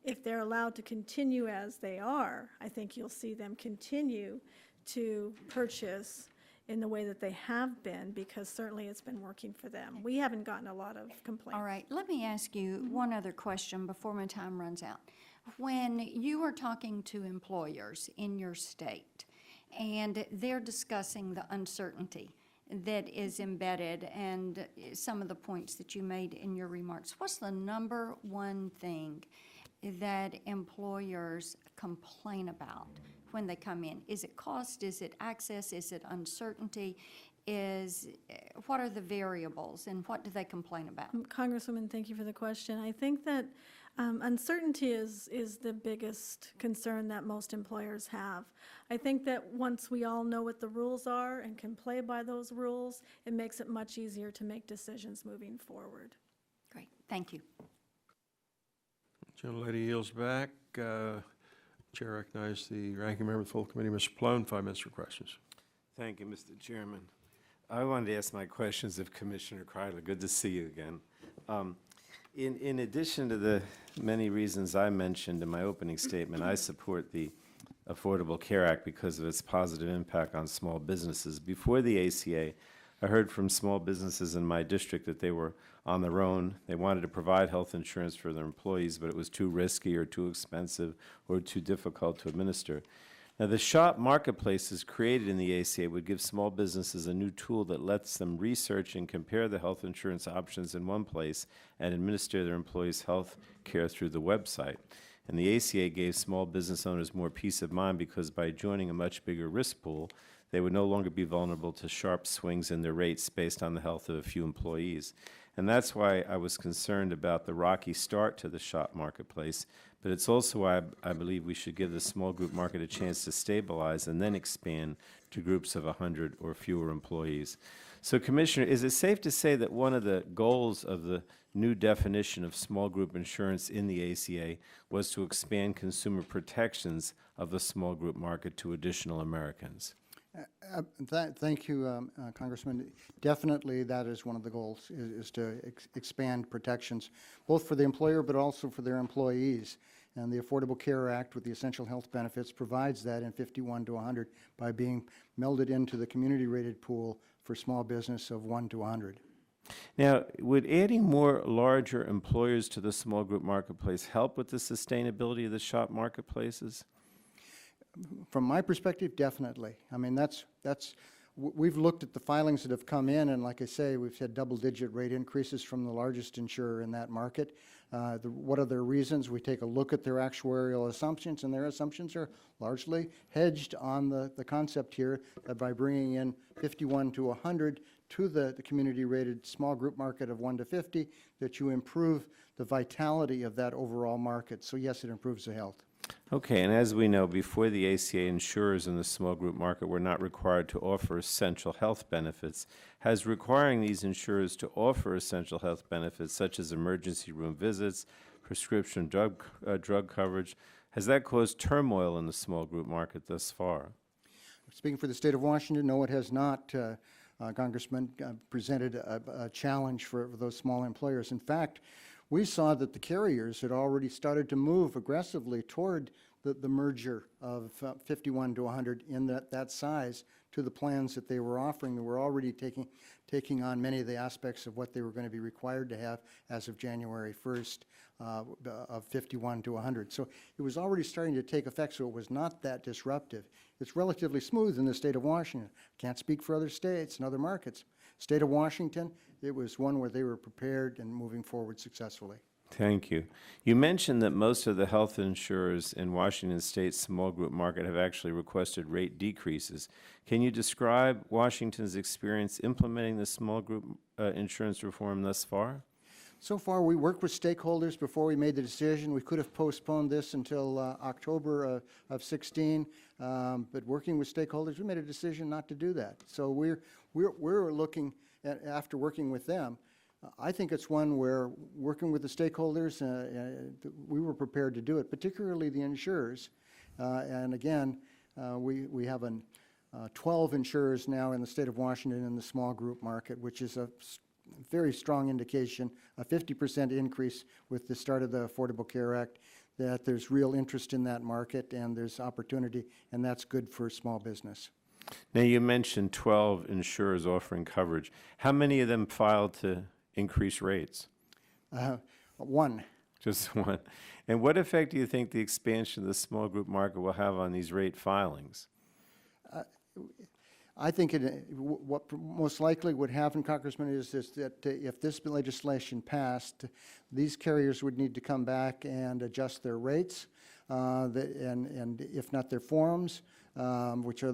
If they're allowed to continue as they are, I think you'll see them continue to purchase in the way that they have been, because certainly it's been working for them. We haven't gotten a lot of complaints. All right, let me ask you one other question before my time runs out. When you are talking to employers in your state, and they're discussing the uncertainty that is embedded and some of the points that you made in your remarks, what's the number one thing that employers complain about when they come in? Is it cost? Is it access? Is it uncertainty? What are the variables and what do they complain about? Congresswoman, thank you for the question. I think that uncertainty is the biggest concern that most employers have. I think that once we all know what the rules are and can play by those rules, it makes it much easier to make decisions moving forward. Great, thank you. Gentlelady yields back. Chair recognizes the ranking member of the full committee, Mr. Pallone, 5 minutes for questions. Thank you, Mr. Chairman. I wanted to ask my questions of Commissioner Kryler. Good to see you again. In addition to the many reasons I mentioned in my opening statement, I support the Affordable Care Act because of its positive impact on small businesses. Before the ACA, I heard from small businesses in my district that they were on their own. They wanted to provide health insurance for their employees, but it was too risky or too expensive or too difficult to administer. Now, the SHOP marketplaces created in the ACA would give small businesses a new tool that lets them research and compare the health insurance options in one place and administer their employees' health care through the website. And the ACA gave small business owners more peace of mind because by joining a much bigger risk pool, they would no longer be vulnerable to sharp swings in their rates based on the health of a few employees. And that's why I was concerned about the rocky start to the SHOP marketplace, but it's also why I believe we should give the small group market a chance to stabilize and then expand to groups of 100 or fewer employees. So, Commissioner, is it safe to say that one of the goals of the new definition of small group insurance in the ACA was to expand consumer protections of the small group market to additional Americans? Thank you, Congressman. Definitely, that is one of the goals, is to expand protections, both for the employer but also for their employees. And the Affordable Care Act with the essential health benefits provides that in 51 to 100 by being melded into the community-rated pool for small business of 1 to 100. Now, would adding more larger employers to the small group marketplace help with the sustainability of the SHOP marketplaces? From my perspective, definitely. I mean, we've looked at the filings that have come in, and like I say, we've had double-digit rate increases from the largest insurer in that market. What are their reasons? We take a look at their actuarial assumptions, and their assumptions are largely hedged on the concept here that by bringing in 51 to 100 to the community-rated small group market of 1 to 50, that you improve the vitality of that overall market. So yes, it improves the health. Okay, and as we know, before the ACA, insurers in the small group market were not required to offer essential health benefits. Has requiring these insurers to offer essential health benefits, such as emergency room visits, prescription drug coverage, has that caused turmoil in the small group market thus far? Speaking for the state of Washington, no, it has not, Congressman, presented a challenge for those small employers. In fact, we saw that the carriers had already started to move aggressively toward the merger of 51 to 100 in that size to the plans that they were offering. They were already taking on many of the aspects of what they were going to be required to have as of January 1st of 51 to 100. So it was already starting to take effect, so it was not that disruptive. It's relatively smooth in the state of Washington. Can't speak for other states and other markets. State of Washington, it was one where they were prepared and moving forward successfully. Thank you. You mentioned that most of the health insurers in Washington State's small group market have actually requested rate decreases. Can you describe Washington's experience implementing the small group insurance reform thus far? So far, we worked with stakeholders before we made the decision. We could have postponed this until October of 16, but working with stakeholders, we made a decision not to do that. So we're looking at, after working with them, I think it's one where working with the stakeholders, we were prepared to do it, particularly the insurers. And again, We have 12 insurers now in the state of Washington in the small group market, which is a very strong indication, a 50% increase with the start of the Affordable Care Act, that there's real interest in that market and there's opportunity, and that's good for small business. Now, you mentioned 12 insurers offering coverage. How many of them filed to increase rates? One. Just one. And what effect do you think the expansion of the small group market will have on these rate filings? I think what most likely would happen, Congressman, is that if this legislation passed, these carriers would need to come back and adjust their rates, and if not their forms, which are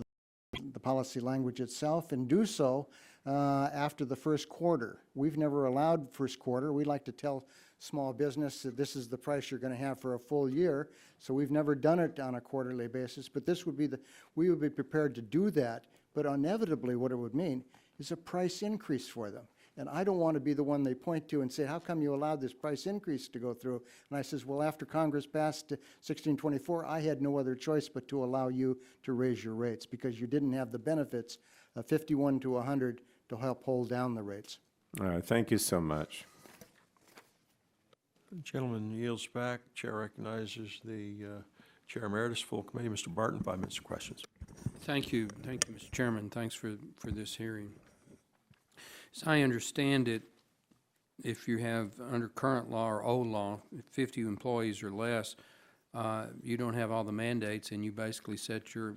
the policy language itself, and do so after the first quarter. We've never allowed first quarter. We like to tell small business that this is the price you're going to have for a full year, so we've never done it on a quarterly basis, but this would be we would be prepared to do that. But inevitably, what it would mean is a price increase for them. And I don't want to be the one they point to and say, how come you allowed this price increase to go through? And I says, well, after Congress passed 1624, I had no other choice but to allow you to raise your rates because you didn't have the benefits of 51 to 100 to help hold down the rates. All right, thank you so much. Gentleman yields back. Chair recognizes the Chair Emeritus, full committee. Mr. Barton, 5 minutes of questions. Thank you, Mr. Chairman. Thanks for this hearing. As I understand it, if you have, under current law or old law, 50 employees or less, you don't have all the mandates, and you basically set your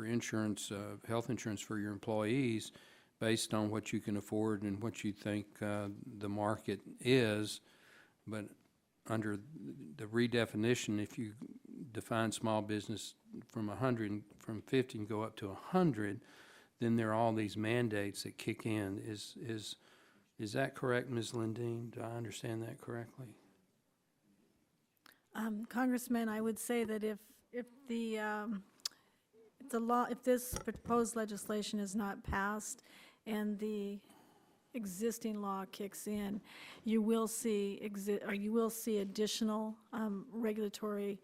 insurance, health insurance for your employees based on what you can afford and what you think the market is. But under the redefinition, if you define small business from 50 and go up to 100, then there are all these mandates that kick in. Is that correct, Ms. Lindeen? Do I understand that correctly? Congressman, I would say that if this proposed legislation is not passed and the existing law kicks in, you will see additional regulatory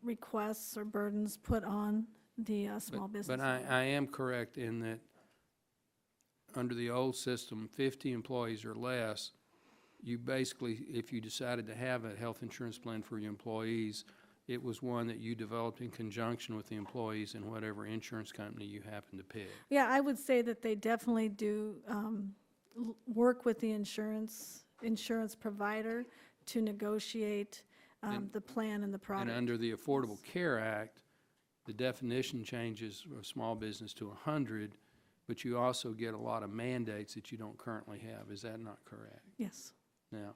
requests or burdens put on the small business. But I am correct in that under the old system, 50 employees or less, you basically, if you decided to have a health insurance plan for your employees, it was one that you developed in conjunction with the employees and whatever insurance company you happen to pick. Yeah, I would say that they definitely do work with the insurance provider to negotiate the plan and the product. And under the Affordable Care Act, the definition changes of small business to 100, but you also get a lot of mandates that you don't currently have. Is that not correct? Yes. Now,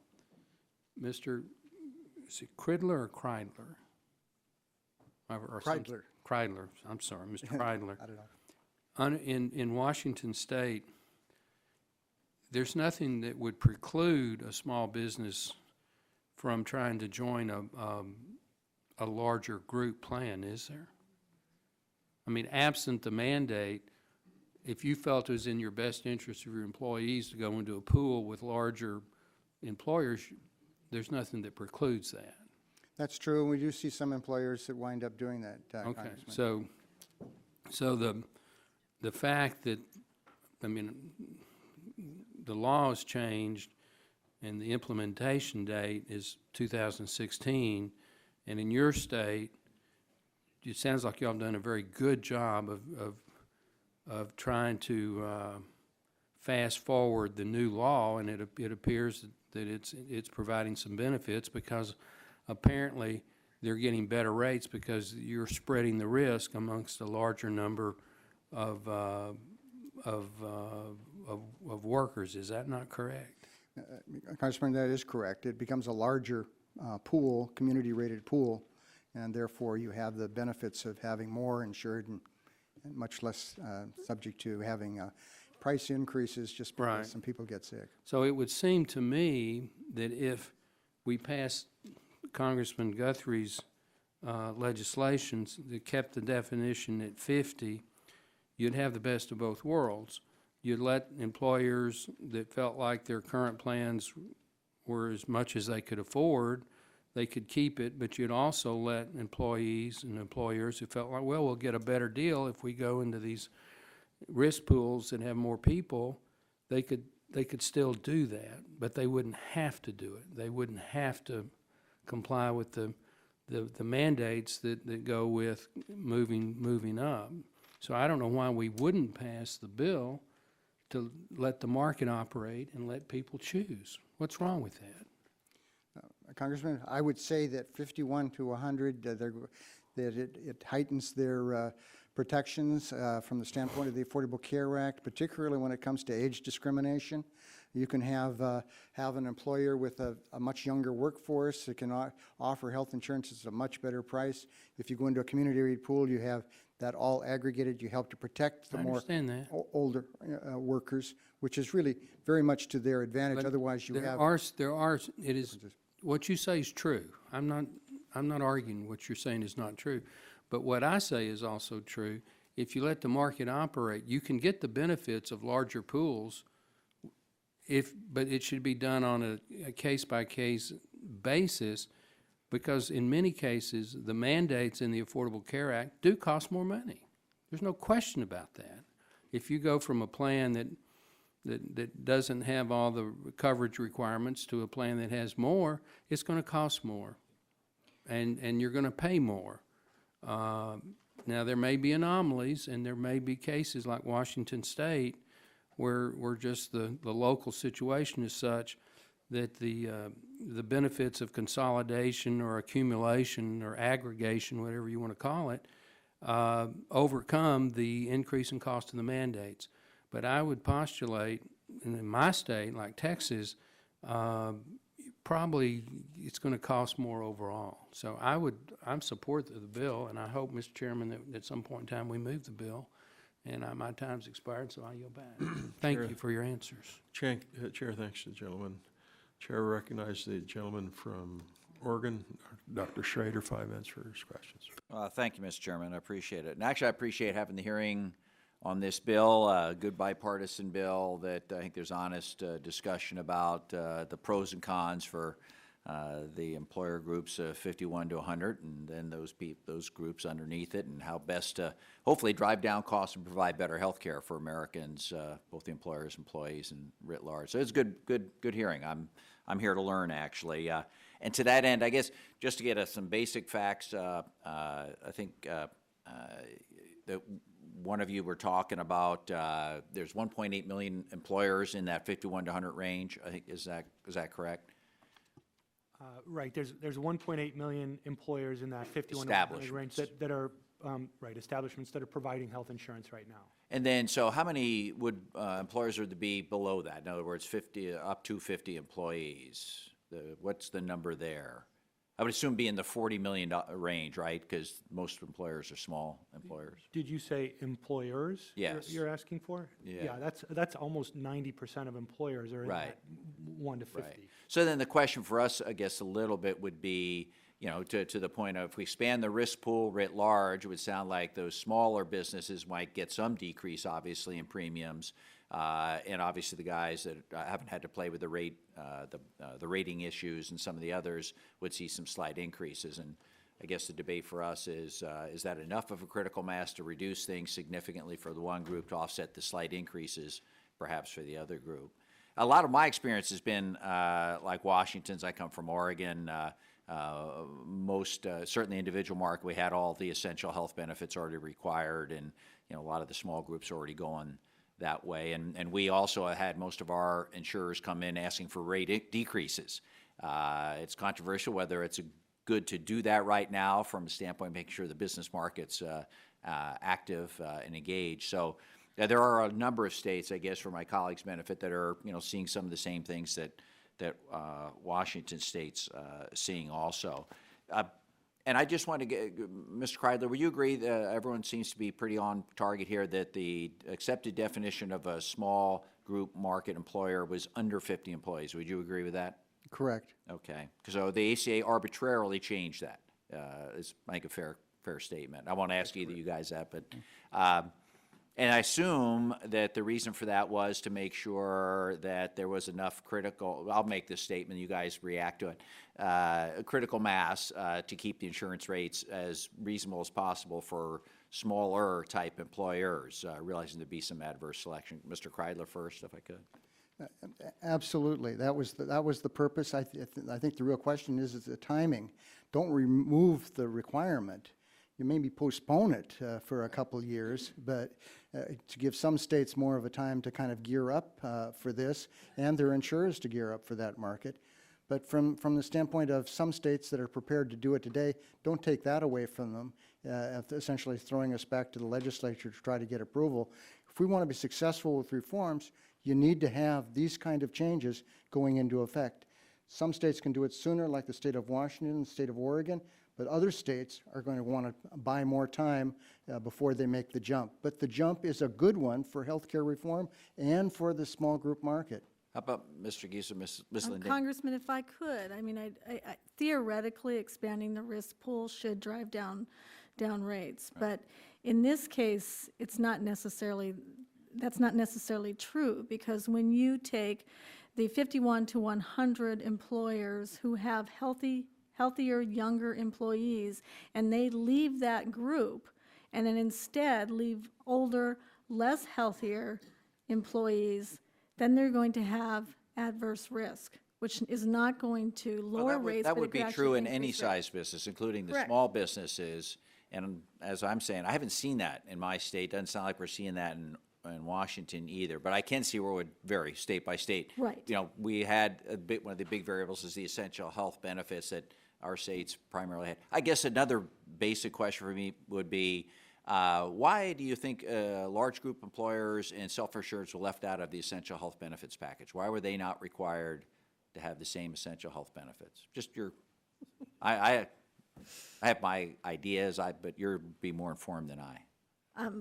Mr. is it Cridler or Kreidler? Kreidler. Kreidler, I'm sorry, Mr. Kreidler. I don't know. In Washington State, there's nothing that would preclude a small business from trying to join a larger group plan, is there? I mean, absent the mandate, if you felt it was in your best interest of your employees to go into a pool with larger employers, there's nothing that precludes that. That's true, and we do see some employers that wind up doing that, Okay, Congressman. so the fact that, I mean, the law has changed and the implementation date is 2016, and in your state, it sounds like y'all have done a very good job of trying to fast forward the new law, and it appears that it's providing some benefits because apparently they're getting better rates because you're spreading the risk amongst a larger number of workers. Is that not correct? Congressman, that is correct. It becomes a larger pool, community-rated pool, and therefore you have the benefits of having more insured and much less subject to having price increases just because Right. some people get sick. So it would seem to me that if we passed Congressman Guthrie's legislations that kept the definition at 50, you'd have the best of both worlds. You'd let employers that felt like their current plans were as much as they could afford they could keep it, but you'd also let employees and employers who felt like, well, we'll get a better deal if we go into these risk pools and have more people, they could still do that, but they wouldn't have to do it. They wouldn't have to comply with the mandates that go with moving up. So I don't know why we wouldn't pass the bill to let the market operate and let people choose. What's wrong with that? Congressman, I would say that 51 to 100, that it heightens their protections from the standpoint of the Affordable Care Act, particularly when it comes to age discrimination. You can have an employer with a much younger workforce that can offer health insurance at a much better price. If you go into a community rate pool, you have that all aggregated. You help to protect the I more understand that. older workers, which is really very much to their advantage. But Otherwise, you there have are, it is, what you say is true. I'm not arguing what you're saying is not true. But what I say is also true. If you let the market operate, you can get the benefits of larger pools, but it should be done on a case-by-case basis, because in many cases, the mandates in the Affordable Care Act do cost more money. There's no question about that. If you go from a plan that doesn't have all the coverage requirements to a plan that has more, it's going to cost more, and you're going to pay more. Now, there may be anomalies, and there may be cases like Washington State where just the local situation is such that the benefits of consolidation or accumulation or aggregation, whatever you want to call it, overcome the increase in cost of the mandates. But I would postulate, in my state, like Texas, probably it's going to cost more overall. So I'm support of the bill, and I hope, Mr. Chairman, that at some point in time we move the bill. And my time's expired, so I yield back. Thank you for your answers. Chair, thanks to the gentleman. Chair recognizes the gentleman from Oregon, Dr. Schrader, 5 minutes for his questions. Thank you, Mr. Chairman. I appreciate it. And actually, I appreciate having the hearing on this bill, a good bipartisan bill that I think there's honest discussion about the pros and cons for the employer groups 51 to 100, and then those groups underneath it, and how best to hopefully drive down costs and provide better health care for Americans, both the employers, employees, and writ large. So it's good hearing. I'm here to learn, actually. And to that end, I guess just to get some basic facts, I think that one of you were talking about there's 1.8 million employers in that 51 to 100 range. I think is that correct? Right, there's 1.8 million employers in that 51 to 100 range that are, right, establishments that are providing health insurance right now. And then, so how many would employers would be below that? In other words, 50 up to 50 employees. What's the number there? I would assume be in the $40 million range, right? Because most employers are small employers. Did you say employers? Yes. You're asking for? Yeah. That's almost 90% of employers are in Right. that 1 to 50. Right. So then the question for us, I guess, a little bit would be, to the point of if we expand the risk pool writ large, it would sound like those smaller businesses might get some decrease, obviously, in premiums. And obviously the guys that haven't had to play with the rating issues and some of the others would see some slight increases. And I guess the debate for us is that enough of a critical mass to reduce things significantly for the one group to offset the slight increases perhaps for the other group? A lot of my experience has been like Washington's. I come from Oregon. Certainly individual market, we had all the essential health benefits already required, and a lot of the small groups already going that way. And we also had most of our insurers come in asking for rate decreases. It's controversial whether it's good to do that right now from a standpoint of making sure the business market's active and engaged. So there are a number of states, I guess, for my colleagues' benefit, that are seeing some of the same things that Washington State's seeing also. And I just want to get, Mr. Kreidler, would you agree that everyone seems to be pretty on target here that the accepted definition of a small group market employer was under 50 employees? Would you agree with that? correct. Okay. So the ACA arbitrarily changed that. Is, I think, a fair statement. I won't ask either of you guys that, but And I assume that the reason for that was to make sure that there was enough critical, I'll make this statement, you guys react to it, critical mass to keep the insurance rates as reasonable as possible for smaller type employers, realizing there'd be some adverse selection. Mr. Kreidler first, if I could. Absolutely. That was the purpose. I think the real question is the timing. Don't remove the requirement. You maybe postpone it for a couple years, but to give some states more of a time to kind of gear up for this, and their insurers to gear up for that market. But from the standpoint of some states that are prepared to do it today, don't take that away from them, essentially throwing us back to the legislature to try to get approval. If we want to be successful with reforms, you need to have these kind of changes going into effect. Some states can do it sooner, like the state of Washington and the state of Oregon, but other states are going to want to buy more time before they make the jump. But the jump is a good one for healthcare reform and for the small group market. How about Mr. Gies or Ms. Lindeen? Congressman, if I could, I mean, I theoretically, expanding the risk pool should drive down rates. But in this case, that's not necessarily true, because when you take the 51 to 100 employers who have healthier, younger employees, and they leave that group, and then instead leave older, less healthier employees, then they're going to have adverse risk, which is not going to Well, lower rates. That but it would could be actually true in any increase rates. size business, including the Correct. small businesses. And as I'm saying, I haven't seen that in my state. Doesn't sound like we're seeing that in Washington either. But I can see where it would vary state by state. Right. You know, we had one of the big variables is the essential health benefits that our states primarily had. I guess another basic question for me would be, why do you think large group employers and self-insureds were left out of the essential health benefits package? Why were they not required to have the same essential health benefits? Just your, I have my ideas, but you'll be more informed than I.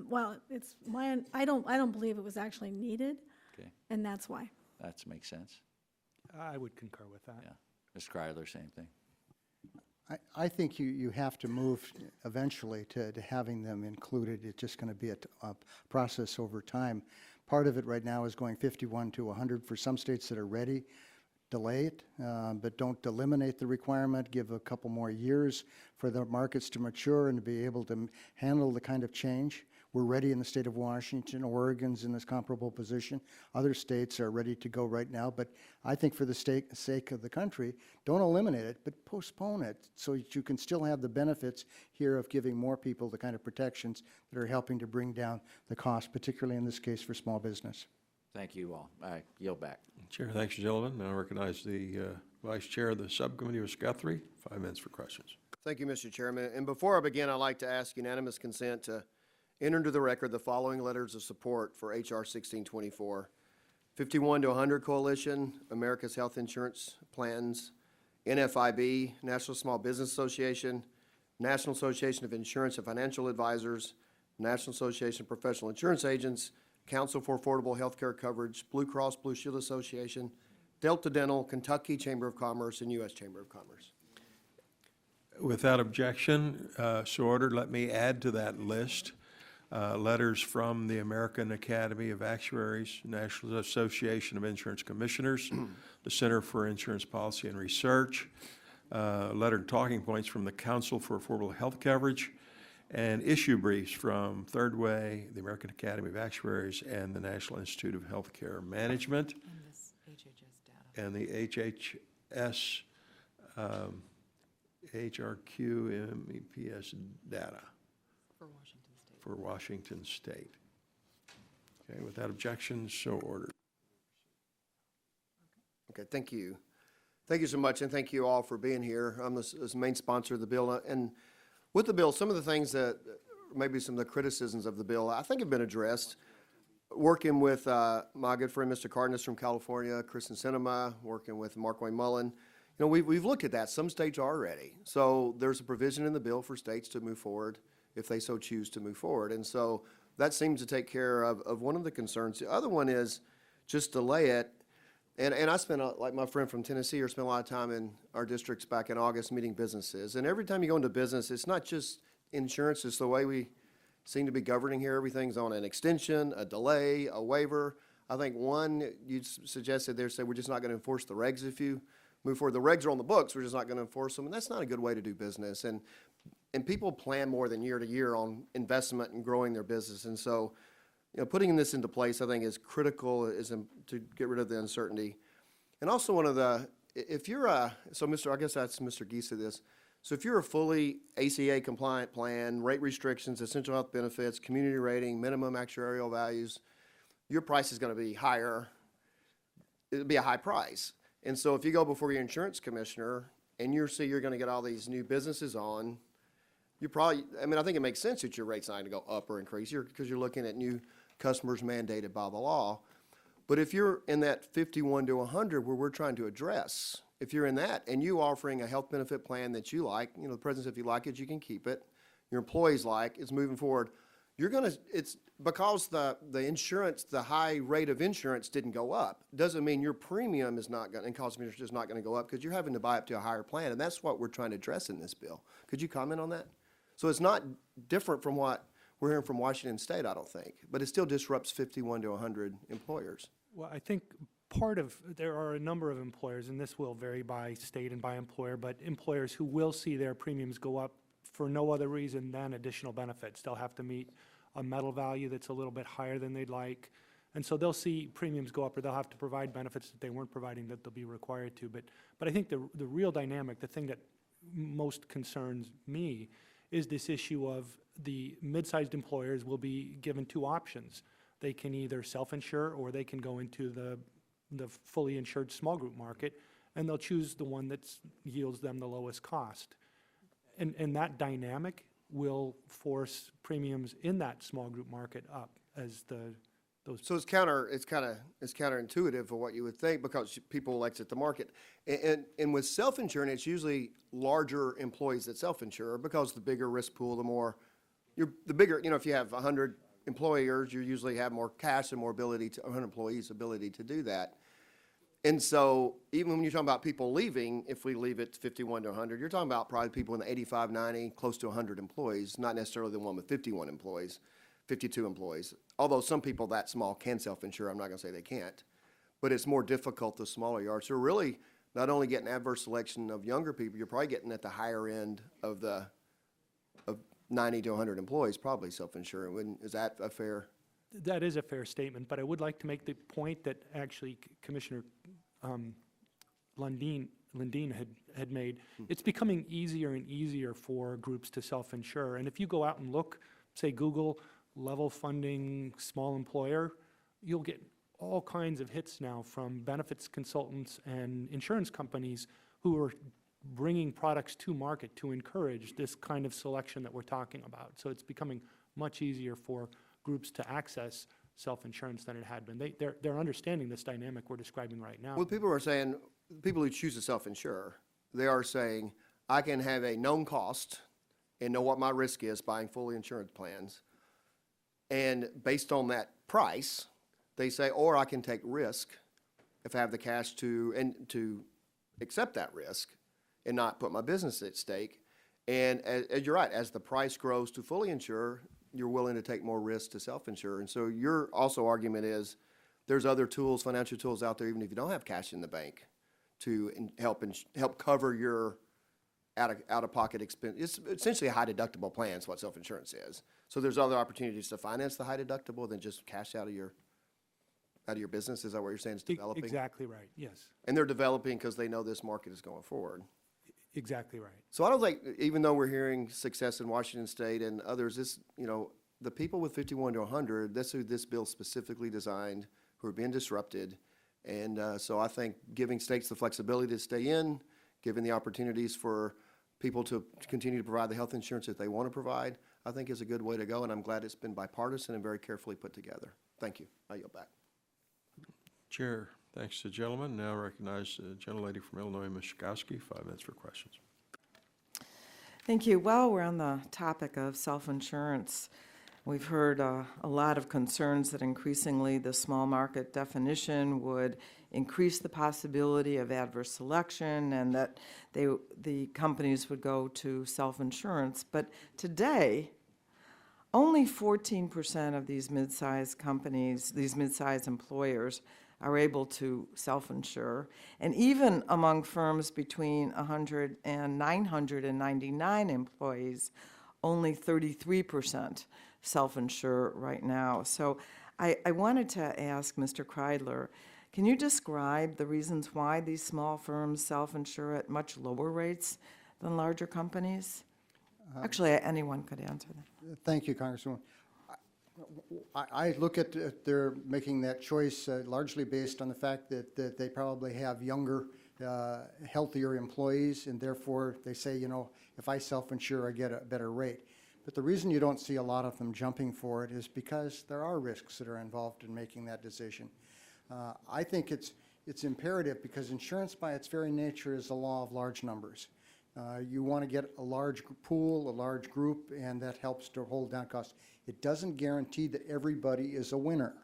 Well, it's I don't believe it was actually needed, Okay, and that's why. that makes sense. I would concur with that. Yeah, Mr. Kreidler, same thing. I think you have to move eventually to having them included. It's just going to be a process over time. Part of it right now is going 51 to 100 for some states that are ready. Delay it, but don't eliminate the requirement. Give a couple more years for the markets to mature and to be able to handle the kind of change. We're ready in the state of Washington. Oregon's in this comparable position. Other states are ready to go right now. But I think for the sake of the country, don't eliminate it, but postpone it so that you can still have the benefits here of giving more people the kind of protections that are helping to bring down the cost, particularly in this case for small business. Thank you all. I yield back. Chair, thanks, gentlemen. Now I recognize the Vice Chair of the Subcommittee, Mr. Guthrie. 5 minutes for questions. Thank you, Mr. Chairman. And before I begin, I'd like to ask unanimous consent to enter into the record the following letters of support for H.R. 1624. 51 to 100 Coalition, America's Health Insurance Plans, NFIB, National Small Business Association, National Association of Insurance and Financial Advisors, National Association of Professional Insurance Agents, Council for Affordable Healthcare Coverage, Blue Cross Blue Shield Association, Delta Dental, Kentucky Chamber of Commerce, and U.S. Chamber of Commerce. Without objection, so ordered, let me add to that list letters from the American Academy of Actuaries, National Association of Insurance Commissioners, the Center for Insurance Policy and Research, letter and talking points from the Council for Affordable Health Coverage, and issue briefs from Third Way, the American Academy of Actuaries, and the National Institute of Healthcare Management. And this HHS data And the HHS, HRQ, MEPS data for Washington State. for Washington State. Okay, without objection, so ordered. Okay, thank you. Thank you so much, and thank you all for being here. I'm the main sponsor of the bill. And with the bill, some of the things that, maybe some of the criticisms of the bill, I think have been addressed. Working with my good friend, Mr. Cardenas from California, Kristen Sinema, working with Mark Wayne Mullen. You know, we've looked at that. Some states are ready. So there's a provision in the bill for states to move forward if they so choose to move forward. And so that seems to take care of one of the concerns. The other one is just delay it. And I spent, like my friend from Tennessee, spent a lot of time in our districts back in August meeting businesses. And every time you go into business, it's not just insurance, it's the way we seem to be governing here. Everything's on an extension, a delay, a waiver. I think one, you suggested there, say we're just not going to enforce the regs if you move forward. The regs are on the books, we're just not going to enforce them, and that's not a good way to do business. And people plan more than year to year on investment and growing their business. And so, putting this into place, I think, is critical to get rid of the uncertainty. And also one of the, if you're I guess that's Mr. Geese said this. So if you're a fully ACA compliant plan, rate restrictions, essential health benefits, community rating, minimum actuarial values, your price is going to be higher. It'll be a high price. And so if you go before your insurance commissioner and you see you're going to get all these new businesses on, I think it makes sense that your rate's not going to go up or increase because you're looking at new customers mandated by the law. But if you're in that 51 to 100 where we're trying to address, if you're in that and you offering a health benefit plan that you like, the president said if you like it, you can keep it, your employees like, it's moving forward, it's because the insurance, the high rate of insurance didn't go up, doesn't mean your premium is not going, and cost of insurance is not going to go up because you're having to buy up to a higher plan. And that's what we're trying to address in this bill. Could you comment on that? So it's not different from what we're hearing from Washington State, I don't think, but it still disrupts 51 to 100 employers. Well, I think there are a number of employers, and this will vary by state and by employer, but employers who will see their premiums go up for no other reason than additional benefits. They'll have to meet a metal value that's a little bit higher than they'd like. And so they'll see premiums go up, or they'll have to provide benefits that they weren't providing that they'll be required to. But I think the real dynamic, the thing that most concerns me, is this issue of the mid-sized employers will be given two options. They can either self-insure or they can go into the fully insured small group market, and they'll choose the one that yields them the lowest cost. And that dynamic will force premiums in that small group market up as those. So it's counterintuitive for what you would think because people will exit the market. And with self-insuring, it's usually larger employees that self-insure because the bigger risk pool, the bigger, if you have 100 employers, you usually have more cash and more 100 employees ability to do that. And so even when you're talking about people leaving, if we leave it 51 to 100, you're talking about probably people in the 85, 90, close to 100 employees, not necessarily the one with 51 employees. 52 employees. Although some people that small can self-insure, I'm not going to say they can't. But it's more difficult the smaller you are. So really, not only getting adverse selection of younger people, you're probably getting at the higher end of 90 to 100 employees probably self-insuring. Is that a fair? That is a fair statement, but I would like to make the point that actually Commissioner Lundin had made. It's becoming easier and easier for groups to self-insure. And if you go out and look, say Google, level funding small employer, you'll get all kinds of hits now from benefits consultants and insurance companies who are bringing products to market to encourage this kind of selection that we're talking about. So it's becoming much easier for groups to access self-insurance than it had been. They're understanding this dynamic we're describing right now. Well, people are saying, people who choose to self-insure, they are saying, I can have a known cost and know what my risk is buying fully insured plans. And based on that price, they say, or I can take risk if I have the cash to accept that risk and not put my business at stake. And as you're right, as the price grows to fully insure, you're willing to take more risk to self-insure. And so your also argument is there's other tools, financial tools out there, even if you don't have cash in the bank, to help cover your out-of-pocket expense. It's essentially a high deductible plan is what self-insurance is. So there's other opportunities to finance the high deductible than just cash out of your business. Is that what you're saying? It's developing? Exactly right, yes. And they're developing because they know this market is going forward. Exactly right. So I don't think, even though we're hearing success in Washington State and others, the people with 51 to 100, that's who this bill specifically designed, who are being disrupted. And so I think giving states the flexibility to stay in, giving the opportunities for people to continue to provide the health insurance that they want to provide, I think is a good way to go. And I'm glad it's been bipartisan and very carefully put together. Thank you. I yield back. Chair, thanks to the gentleman. Now recognize the gentlelady from Illinois, Ms. Shkowski, 5 minutes for questions. Thank you. While we're on the topic of self-insurance, we've heard a lot of concerns that increasingly the small market definition would increase the possibility of adverse selection and that the companies would go to self-insurance. But today, only 14% of these mid-sized companies, these mid-sized employers, are able to self-insure. And even among firms between 100 and 999 employees, only 33% self-insure right now. So I wanted to ask Mr. Kreidler, can you describe the reasons why these small firms self-insure at much lower rates than larger companies? Actually, anyone could answer that. Thank you, Congresswoman. I look at they're making that choice largely based on the fact that they probably have younger, healthier employees, and therefore they say, you know, if I self-insure, I get a better rate. But the reason you don't see a lot of them jumping for it is because there are risks that are involved in making that decision. I think it's imperative because insurance by its very nature is a law of large numbers. You want to get a large pool, a large group, and that helps to hold down costs. It doesn't guarantee that everybody is a winner.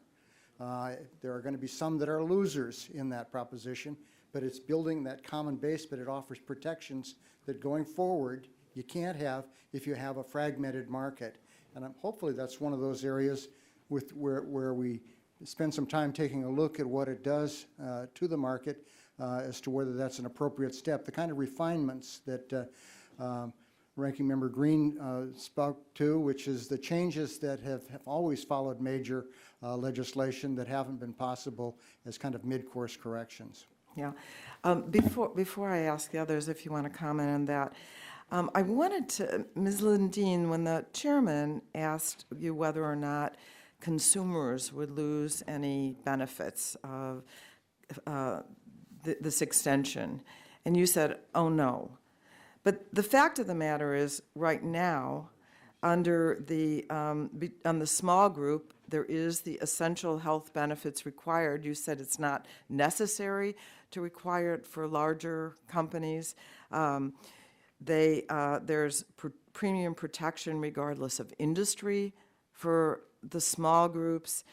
There are going to be some that are losers in that proposition, but it's building that common base, but it offers protections that going forward you can't have if you have a fragmented market. And hopefully that's one of those areas where we spend some time taking a look at what it does to the market as to whether that's an appropriate step. The kind of refinements that Ranking Member Green spoke to, which is the changes that have always followed major legislation that haven't been possible as kind of mid-course corrections. Yeah. Before I ask the others if you want to comment on that, I wanted to, Ms. Lundin, when the chairman asked you whether or not consumers would lose any benefits of this extension, and you said, oh, no. But the fact of the matter is, right now, under the, on the small group, there is the essential health benefits required. You said it's not necessary to require it for larger companies. There's premium protection regardless of industry for the small groups,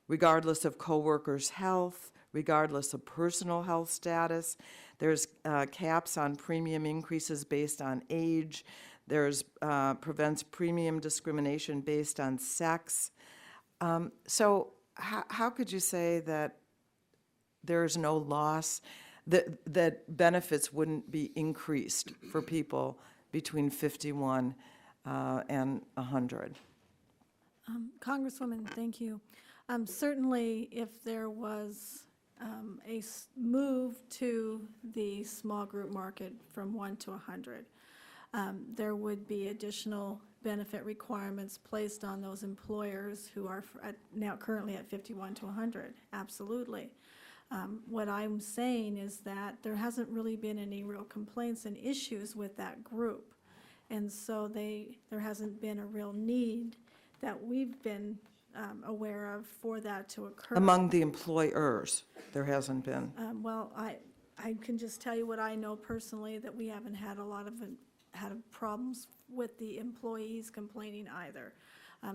regardless of coworkers' health, regardless of personal health status. There's caps on premium increases based on age. There's prevents premium discrimination based on sex. So how could you say that there's no loss, that benefits wouldn't be increased for people between 51 and 100? Congresswoman, thank you. Certainly, if there was move to the small group market from 1 to 100, there would be additional benefit requirements placed on those employers who are now currently at 51 to 100. Absolutely. What I'm saying is that there hasn't really been any real complaints and issues with that group. And so there hasn't been a real need that we've been aware of for that to occur. Among the employers, there hasn't been. Well, I can just tell you what I know personally, that we haven't had a lot of problems with the employees complaining either.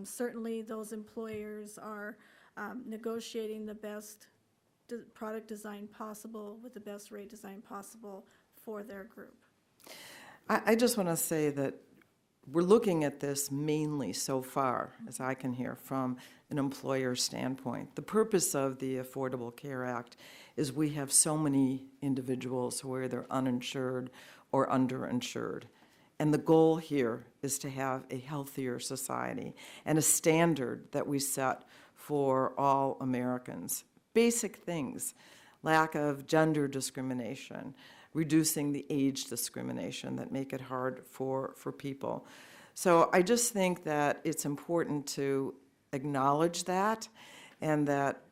Certainly, those employers are negotiating the best product design possible with the best rate design possible for their group. I just want to say that we're looking at this mainly so far, as I can hear, from an employer standpoint. The purpose of the Affordable Care Act is we have so many individuals who are either uninsured or underinsured. And the goal here is to have a healthier society and a standard that we set for all Americans. Basic things, lack of gender discrimination, reducing the age discrimination that make it hard for people. So I just think that it's important to acknowledge that, and that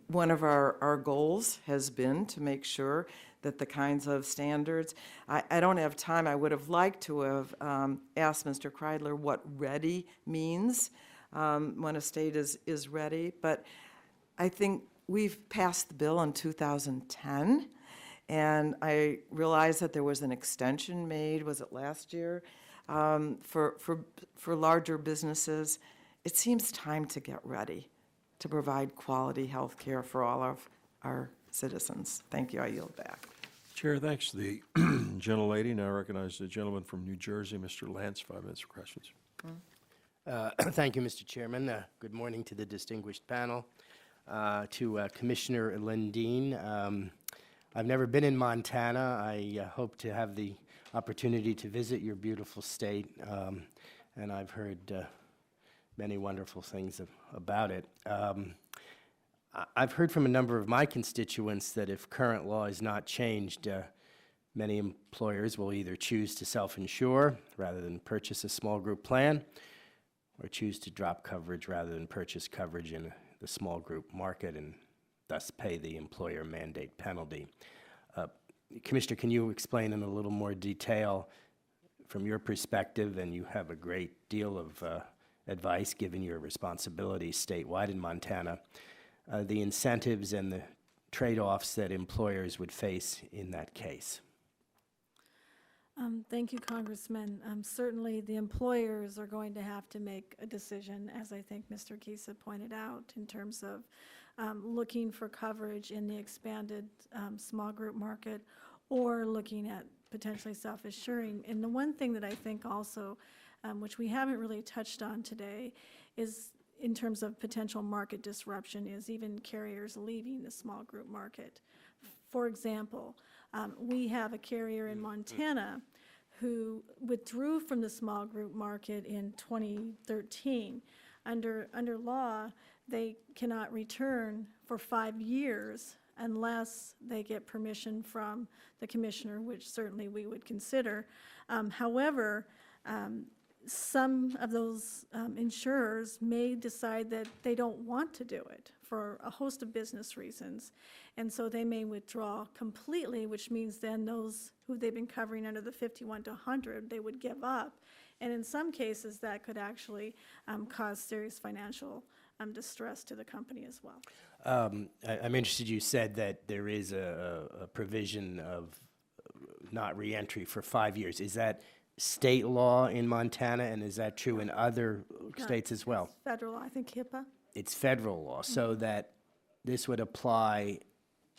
one of our goals has been to make sure that the kinds of standards, I don't have time, I would have liked to have asked Mr. Kreidler what ready means when a state is ready, but I think we've passed the bill in 2010, and I realized that there was an extension made, was it last year, for larger businesses. It seems time to get ready to provide quality health care for all of our citizens. Thank you. I yield back. Chair, thanks to the gentlelady. Now I recognize the gentleman from New Jersey, Mr. Lance, 5 minutes for questions. Thank you, Mr. Chairman. Good morning to the distinguished panel. To Commissioner Lundeen, I've never been in Montana. I hope to have the opportunity to visit your beautiful state, and I've heard many wonderful things about it. I've heard from a number of my constituents that if current law is not changed, many employers will either choose to self-insure rather than purchase a small group plan, or choose to drop coverage rather than purchase coverage in the small group market and thus pay the employer mandate penalty. Commissioner, can you explain in a little more detail from your perspective, and you have a great deal of advice given your responsibilities statewide in Montana, the incentives and the trade-offs that employers would face in that case? Thank you, Congressman. Certainly, the employers are going to have to make a decision, as I think Mr. Kisa pointed out, in terms of looking for coverage in the expanded small group market or looking at potentially self-insuring. And the one thing that I think also, which we haven't really touched on today, is in terms of potential market disruption, is even carriers leaving the small group market. For example, we have a carrier in Montana who withdrew from the small group market in 2013. Under law, they cannot return for 5 years unless they get permission from the commissioner, which certainly we would consider. However, some of those insurers may decide that they don't want to do it for a host of business reasons. And so they may withdraw completely, which means then those who they've been covering under the 51 to 100, they would give up. And in some cases, that could actually cause serious financial distress to the company as well. I'm interested, you said that there is a provision of not reentry for 5 years. Is that state law in Montana, and is that true in other states as well? Federal, I think HIPAA. It's federal law, so that this would apply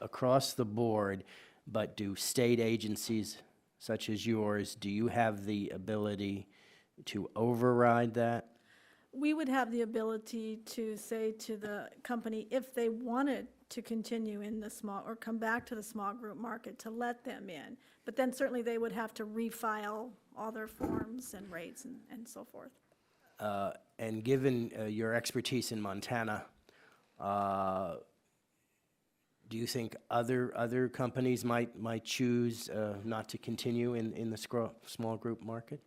across the board, but do state agencies such as yours, do you have the ability to override that? We would have the ability to say to the company, if they wanted to continue in the small, or come back to the small group market, to let them in. But then certainly they would have to refile all their forms and rates and so forth. And given your expertise in Montana, do you think other companies might choose not to continue in the small group market?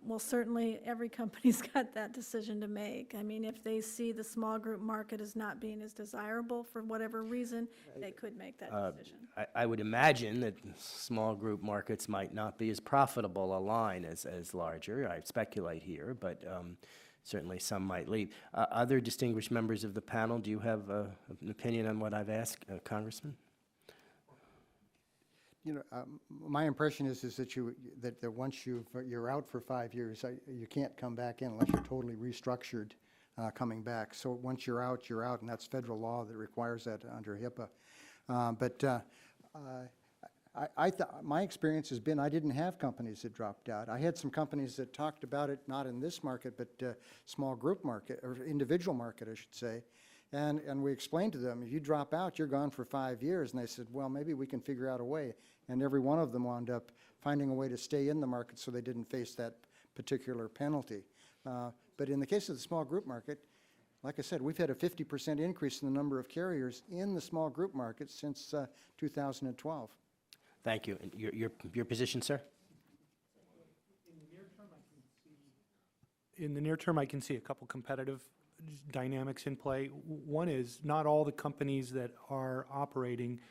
Well, certainly, every company's got that decision to make. I mean, if they see the small group market as not being as desirable for whatever reason, they could make that decision. I would imagine that small group markets might not be as profitable a line as larger. I speculate here, but certainly some might leave. Other distinguished members of the panel, do you have an opinion on what I've asked, Congressman? You know, my impression is that once you're out for 5 years, you can't come back in unless you're totally restructured coming back. So once you're out, and that's federal law that requires that under HIPAA. My experience has been I didn't have companies that dropped out. I had some companies that talked about it, not in this market, but small group market, or individual market, I should say. And we explained to them, if you drop out, you're gone for 5 years. And they said, well, maybe we can figure out a way. And every one of them wound up finding a way to stay in the market so they didn't face that particular penalty. But in the case of the small group market, like I said, we've had a 50% increase in the number of carriers in the small group market since 2012. Thank you. And your position, sir? In the near term, I can see a couple competitive dynamics in play. One is not all the companies that are operating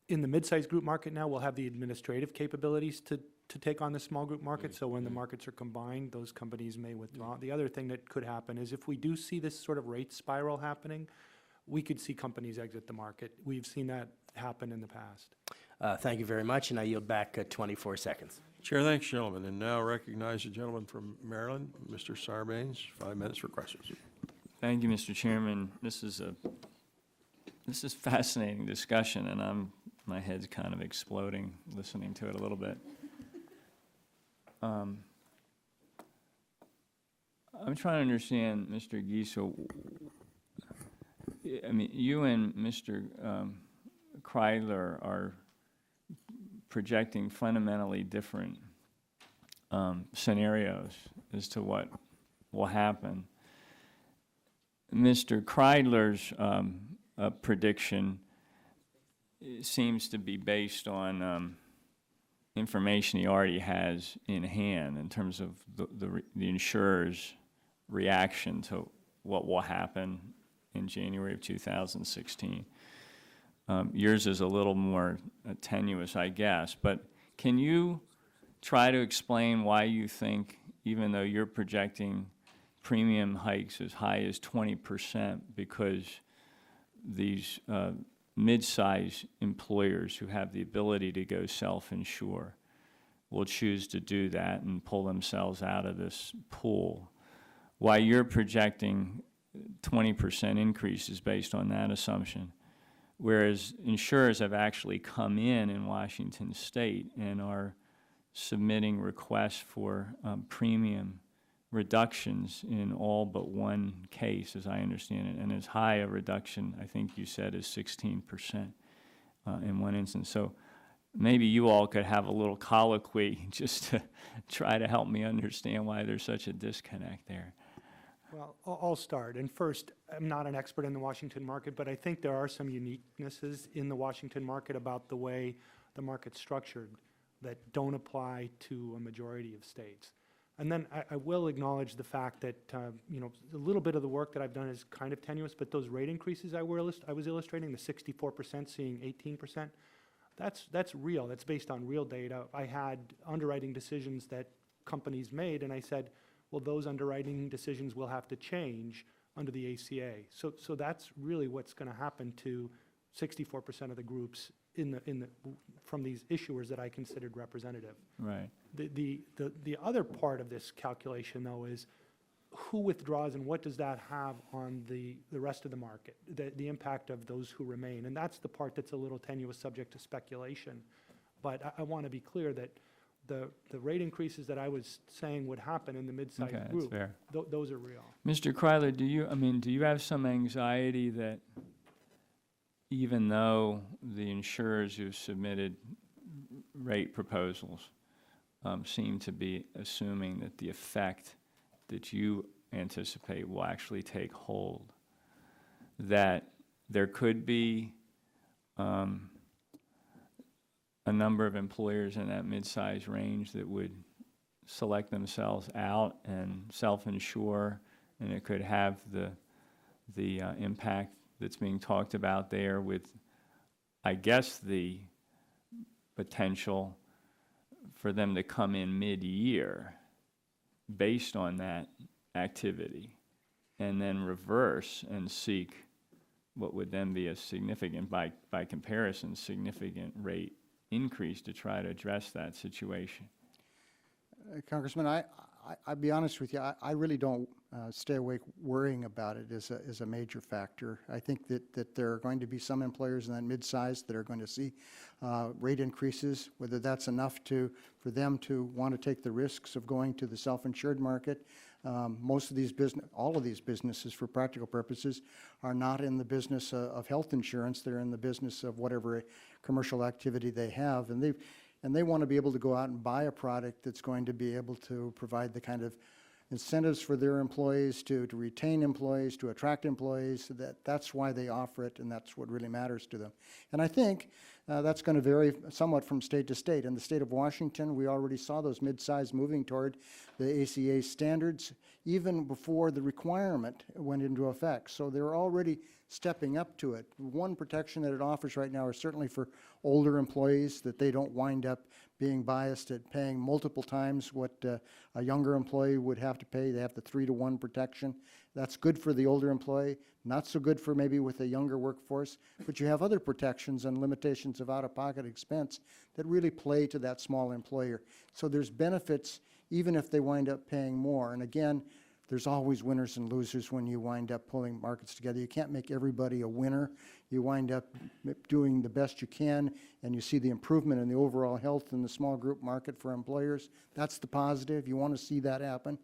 in the mid-sized group market now will have the administrative capabilities to take on the small group market. So when the markets are combined, those companies may withdraw. The other thing that could happen is if we do see this sort of rate spiral happening, we could see companies exit the market. We've seen that happen in the past. Thank you very much, and I yield back 24 seconds. Chair, thanks, gentlemen. And now recognize the gentleman from Maryland, Mr. Sarbanes, 5 minutes for questions. Thank you, Mr. Chairman. This is fascinating discussion, and my head's kind of exploding listening to it a little bit. I'm trying to understand, Mr. Giesel. I mean, you and Mr. Kreidler are projecting fundamentally different scenarios as to what will happen. Mr. Kreidler's prediction seems to be based on information he already has in hand in terms of the insurer's reaction to what will happen in January of 2016. Yours is a little more tenuous, I guess, but can you try to explain why you think, even though you're projecting premium hikes as high as 20%, because these mid-size employers who have the ability to go self-insure will choose to do that and pull themselves out of this pool, why you're projecting 20% increases based on that assumption, whereas insurers have actually come in Washington State and are submitting requests for premium reductions in all but one case, as I understand it, and as high a reduction, I think you said, is 16% in one instance. So maybe you all could have a little colloquy just to try to help me understand why there's such a disconnect there. Well, I'll start. And first, I'm not an expert in the Washington market, but I think there are some uniquenesses in the Washington market about the way the market's structured that don't apply to a majority of states. And then I will acknowledge the fact that, you know, a little bit of the work that I've done is kind of tenuous, but those rate increases I was illustrating, the 64% seeing 18%, that's real. That's based on real data. I had underwriting decisions that companies made, and I said, well, those underwriting decisions will have to change under the ACA. So that's really what's going to happen to 64% of the groups from these issuers that I considered representative. Right. The other part of this calculation, though, is who withdraws and what does that have on the rest of the market, the impact of those who remain. And that's the part that's a little tenuous, subject to speculation. But I want to be clear that the rate increases that I was saying would happen in the mid-sized Okay, that's group, fair. Those are real. Mr. Kreidler, do you have some anxiety that even though the insurers who've submitted rate proposals seem to be assuming that the effect that you anticipate will actually take hold, that there could be a number of employers in that mid-size range that would select themselves out and self-insure, and it could have the impact that's being talked about there, with, I guess, the potential for them to come in mid-year based on that activity and then reverse and seek what would then be a significant, by comparison, significant rate increase to try to address that situation. Congressman, I'll be honest with you, I really don't stay awake worrying about it as a major factor. I think that there are going to be some employers in that mid-size that are going to see rate increases, whether that's enough for them to want to take the risks of going to the self-insured market. Most of these all of these businesses, for practical purposes, are not in the business of health insurance. They're in the business of whatever commercial activity they have, and they want to be able to go out and buy a product that's going to be able to provide the kind of incentives for their employees to retain employees, to attract employees. That's why they offer it, and that's what really matters to them. And I think that's going to vary somewhat from state to state. In the state of Washington, we already saw those mid-size moving toward the ACA standards even before the requirement went into effect. So they're already stepping up to it. One protection that it offers right now is certainly for older employees, that they don't wind up being biased at paying multiple times what a younger employee would have to pay. They have the 3-to-1 protection. That's good for the older employee, not so good for maybe with a younger workforce, but you have other protections and limitations of out-of-pocket expense that really play to that small employer. So there's benefits even if they wind up paying more. And again, there's always winners and losers when you wind up pulling markets together. You can't make everybody a winner. You wind up doing the best you can, and you see the improvement in the overall health in the small group market for employers. That's the positive. You want to see that happen.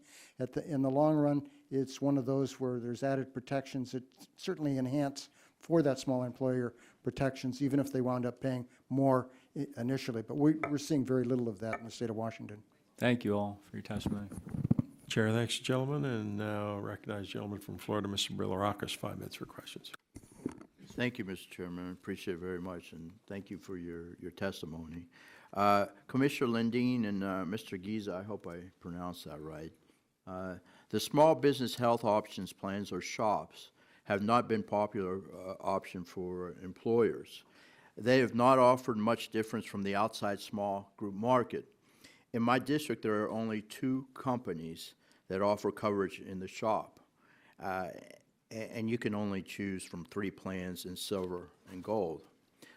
In the long run, it's one of those where there's added protections that certainly enhance for that small employer protections, even if they wound up paying more initially. But we're seeing very little of that in the state of Washington. Thank you all for your testimony. Chair thanks the gentleman, and now recognize the gentleman from Florida, Mr. Bilirakis, 5 minutes for questions. Thank you, Mr. Chairman. I appreciate it very much, and thank you for your testimony. Commissioner Lindeen and Mr. Giza, I hope I pronounced that right. The Small Business Health Options Plans, or SHOPs, have not been popular option for employers. They have not offered much difference from the outside small group market. In my district, there are only 2 companies that offer coverage in the SHOP. And you can only choose from 3 plans in silver and gold.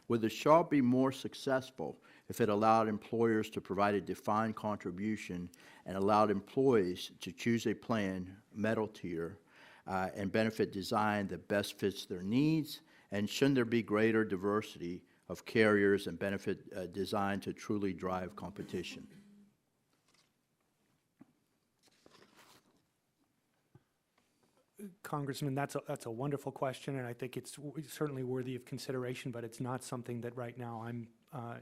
Would the SHOP be more successful if it allowed employers to provide a defined contribution and allowed employees to choose a plan, metal tier, and benefit design that best fits their needs? And shouldn't there be greater diversity of carriers and benefit design to truly drive competition? Congressman, that's a wonderful question, and I think it's certainly worthy of consideration, but it's not something that right now I'm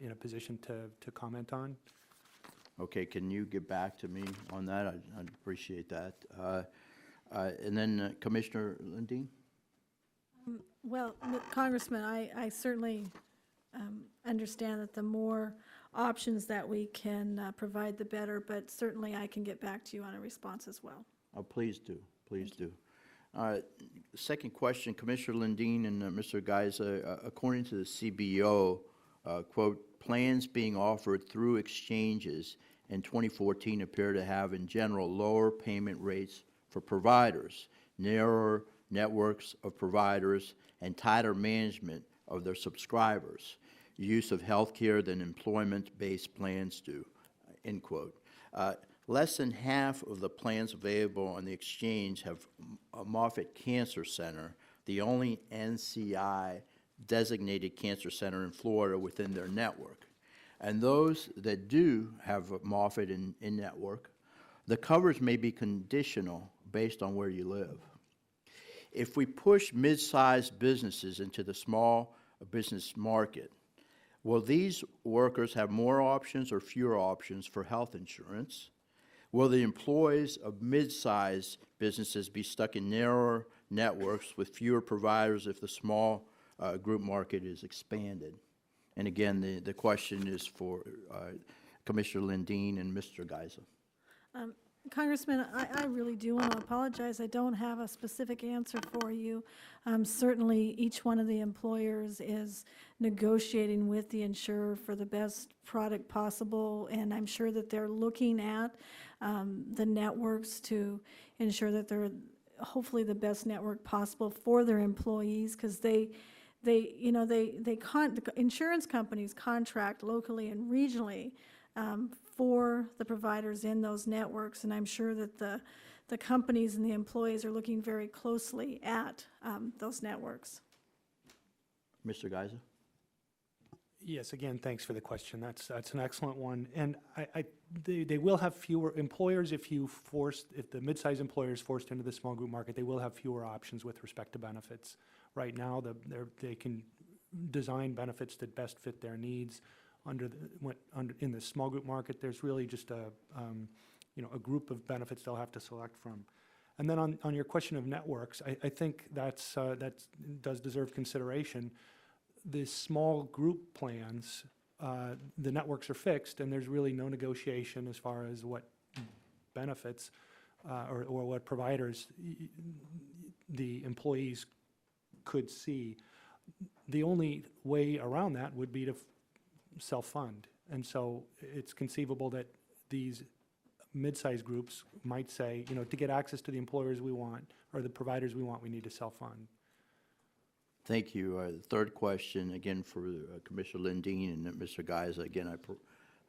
in a position to comment on. Okay, can you get back to me on that? I'd appreciate that. And then Commissioner Lindeen? Well, Congressman, I certainly understand that the more options that we can provide, the better, but certainly I can get back to you on a response as well. Oh, please do, please do. Second question, Commissioner Lindeen and Mr. Giza, according to the CBO, quote, plans being offered through exchanges in 2014 appear to have in general lower payment rates for providers, narrower networks of providers, and tighter management of their subscribers, use of health care than employment-based plans do, end quote. Less than half of the plans available on the exchange have Moffitt Cancer Center, the only NCI-designated cancer center in Florida within their network. And those that do have Moffitt in network, the coverage may be conditional based on where you live. If we push mid-sized businesses into the small business market, will these workers have more options or fewer options for health insurance? Will the employees of mid-sized businesses be stuck in narrower networks with fewer providers if the small group market is expanded? And again, the question is for Commissioner Lindeen and Mr. Giza. Congressman, I really do want to apologize. I don't have a specific answer for you. Certainly, each one of the employers is negotiating with the insurer for the best product possible, and I'm sure that they're looking at the networks to ensure that they're hopefully the best network possible for their employees, because the insurance companies contract locally and regionally for the providers in those networks, and I'm sure that the companies and the employees are looking very closely at those networks. Mr. Giza? Yes, again, thanks for the question. That's an excellent one. And they will have fewer employers if the mid-sized employer is forced into the small group market, they will have fewer options with respect to benefits. Right now, they can design benefits that best fit their needs. In the small group market, there's really just a group of benefits they'll have to select from. And then on your question of networks, I think that does deserve consideration. The small group plans, the networks are fixed, and there's really no negotiation as far as what benefits or what providers the employees could see. The only way around that would be to self-fund. And so it's conceivable that these mid-sized groups might say, to get access to the employers we want or the providers we want, we need to self-fund. Thank you. The third question, again, for Commissioner Lindeen and Mr. Giza. Again,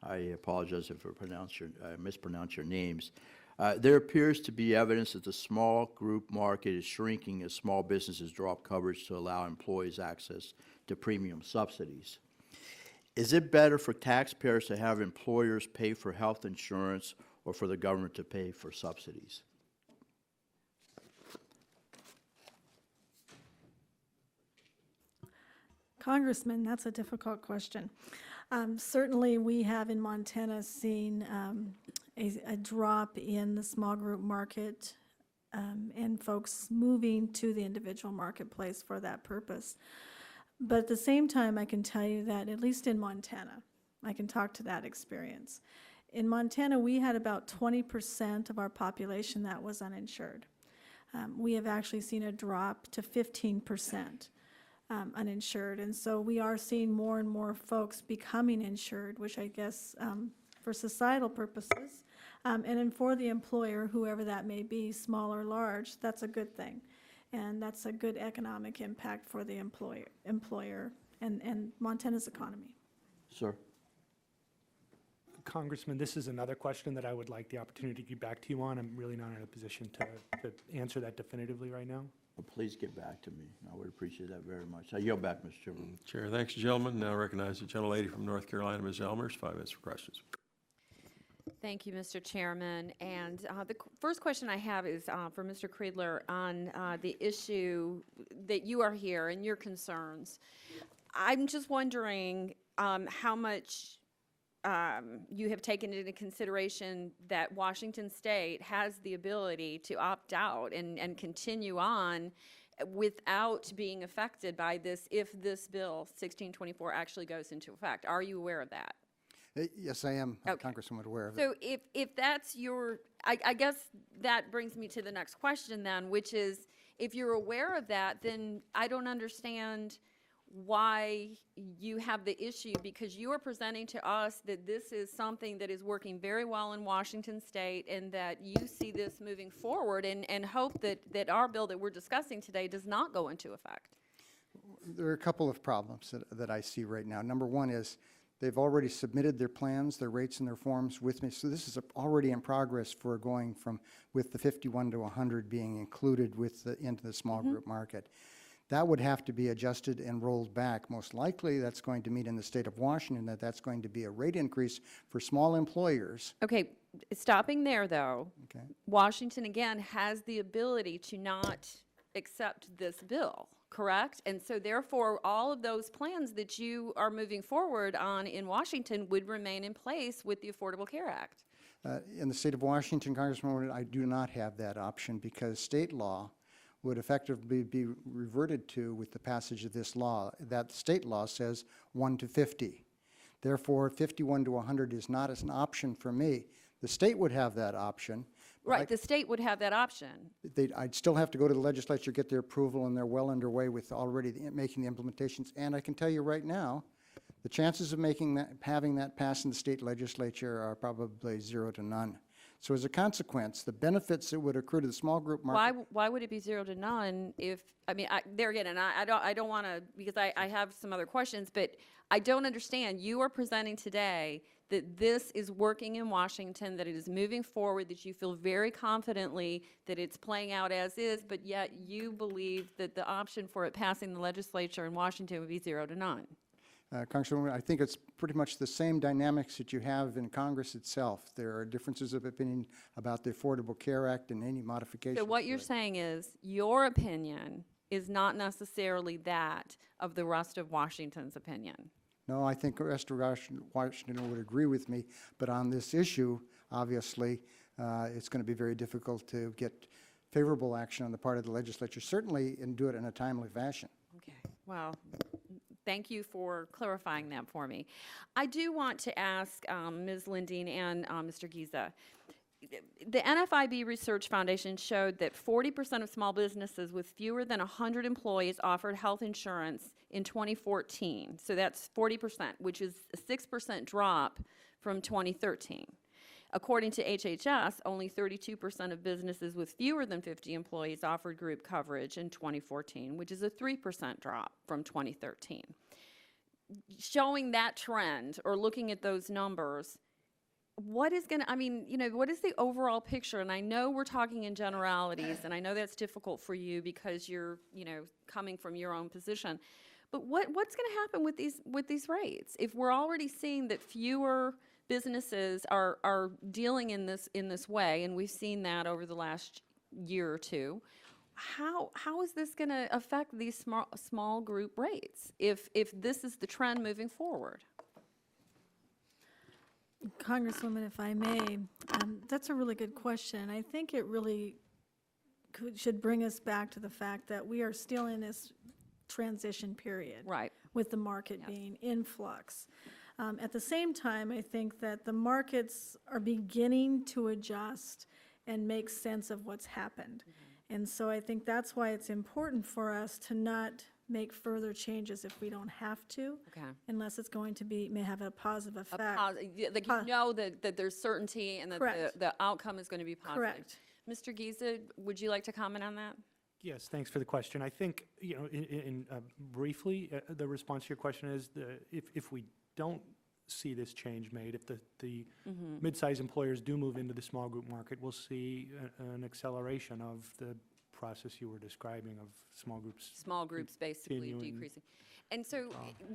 I apologize if I mispronounce your names. There appears to be evidence that the small group market is shrinking as small businesses drop coverage to allow employees access to premium subsidies. Is it better for taxpayers to have employers pay for health insurance or for the government to pay for subsidies? Congressman, that's a difficult question. Certainly, we have in Montana seen a drop in the small group market and folks moving to the individual marketplace for that purpose. But at the same time, I can tell you that, at least in Montana, I can talk to that experience. In Montana, we had about 20% of our population that was uninsured. We have actually seen a drop to 15%. Uninsured, and so we are seeing more and more folks becoming insured, which I guess for societal purposes and then for the employer, whoever that may be, small or large, that's a good thing, and that's a good economic impact for the employer and Montana's economy. Sir? Congressman, this is another question that I would like the opportunity to get back to you on. I'm really not in a position to answer that definitively right now. Well, please get back to me. I would appreciate that very much. I yield back, Mr. Chairman. Chair, thanks, gentlemen. Now recognize the gentlelady from North Carolina, Ms. Elmers, 5 minutes for questions. Thank you, Mr. Chairman. And the first question I have is for Mr. Kreidler on the issue that you are here and your concerns. I'm just wondering how much you have taken into consideration that Washington State has the ability to opt out and continue on without being affected by this if this bill 1624 actually goes into effect. Are you aware of that? Yes, I am, Okay. Congresswoman, aware of it. So if that's your, I guess that brings me to the next question then, which is, if you're aware of that, then I don't understand why you have the issue, because you are presenting to us that this is something that is working very well in Washington State and that you see this moving forward and hope that our bill that we're discussing today does not go into effect. There are a couple of problems that I see right now. Number one is they've already submitted their plans, their rates, and their forms with me. So this is already in progress for going from with the 51 to 100 being included into the small group market. That would have to be adjusted and rolled back. Most likely, that's going to mean in the state of Washington that's going to be a rate increase for small employers. Okay, stopping there though, Okay. Washington again has the ability to not accept this bill, correct? And so therefore, all of those plans that you are moving forward on in Washington would remain in place with the Affordable Care Act. In the state of Washington, Congressman, I do not have that option because state law would effectively be reverted to with the passage of this law. That state law says 1 to 50. Therefore, 51 to 100 is not as an option for me. The state would have that option. Right, the state would have that option. I'd still have to go to the legislature, get their approval, and they're well underway with already making the implementations. And I can tell you right now, the chances of having that pass in the state legislature are probably 0 to none. So as a consequence, the benefits that would accrue to the small group market. Why would it be 0 to none if, I mean, there again, and I don't want to, because I have some other questions, but I don't understand. You are presenting today that this is working in Washington, that it is moving forward, that you feel very confidently that it's playing out as is, but yet you believe that the option for it passing the legislature in Washington would be 0 to none. Congresswoman, I think it's pretty much the same dynamics that you have in Congress itself. There are differences of opinion about the Affordable Care Act and any modifications. So what you're saying is your opinion is not necessarily that of the rest of Washington's opinion. No, I think the rest of Washington would agree with me, but on this issue, obviously, it's going to be very difficult to get favorable action on the part of the legislature, certainly, and do it in a timely fashion. Okay, well, thank you for clarifying that for me. I do want to ask Ms. Lindeen and Mr. Giza, the NFIB Research Foundation showed that 40% of small businesses with fewer than 100 employees offered health insurance in 2014. So that's 40%, which is a 6% drop from 2013. According to HHS, only 32% of businesses with fewer than 50 employees offered group coverage in 2014, which is a 3% drop from 2013. Showing that trend, or looking at those numbers, what is going to, I mean, you know, what is the overall picture? And I know we're talking in generalities, and I know that's difficult for you because you're, you know, coming from your own position. But what's going to happen with these rates? If we're already seeing that fewer businesses are dealing in this way, and we've seen that over the last year or two, how is this going to affect these small group rates if this is the trend moving forward? Congresswoman, if I may, that's a really good question. I think it really should bring us back to the fact that we are still in this transition period. Right. With the market being in flux. At the same time, I think that the markets are beginning to adjust and make sense of what's happened. And so I think that's why it's important for us to not make further changes if we don't have to, Okay. unless it's going to be, may have a positive effect. Like you know that there's certainty and that Correct. the outcome is going to be positive. Correct. Mr. Giza, would you like to comment on that? Yes, thanks for the question. I think, you know, briefly, the response to your question is if we don't see this change made, if the mid-sized employers do move into the small group market, we'll see an acceleration of the process you were describing of small groups Basically continuing. decreasing. And so,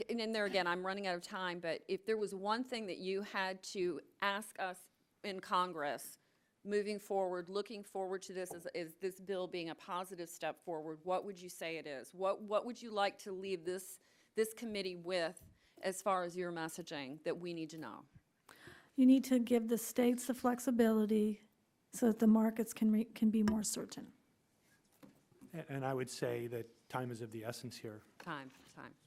and then there again, I'm running out of time, but if there was one thing that you had to ask us in Congress moving forward, looking forward to this as this bill being a positive step forward, what would you say it is? What would you like to leave this committee with as far as your messaging that we need to know? You need to give the states the flexibility so that the markets can be more certain. And I would say that time is of the essence here. Time.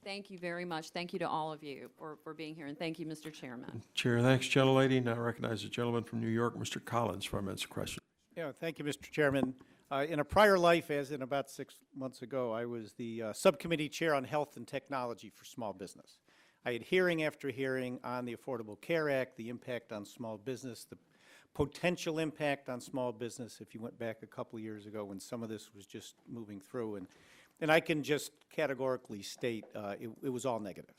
Thank you very much. Thank you to all of you for being here, and thank you, Mr. Chairman. Chair, thanks, gentlelady. Now I recognize the gentleman from New York, Mr. Collins, for a minute's question. Yeah, thank you, Mr. Chairman. In a prior life, as in about 6 months ago, I was the subcommittee chair on health and technology for small business. I had hearing after hearing on the Affordable Care Act, the impact on small business, the potential impact on small business if you went back a couple of years ago when some of this was just moving through. And I can just categorically state it was all negative.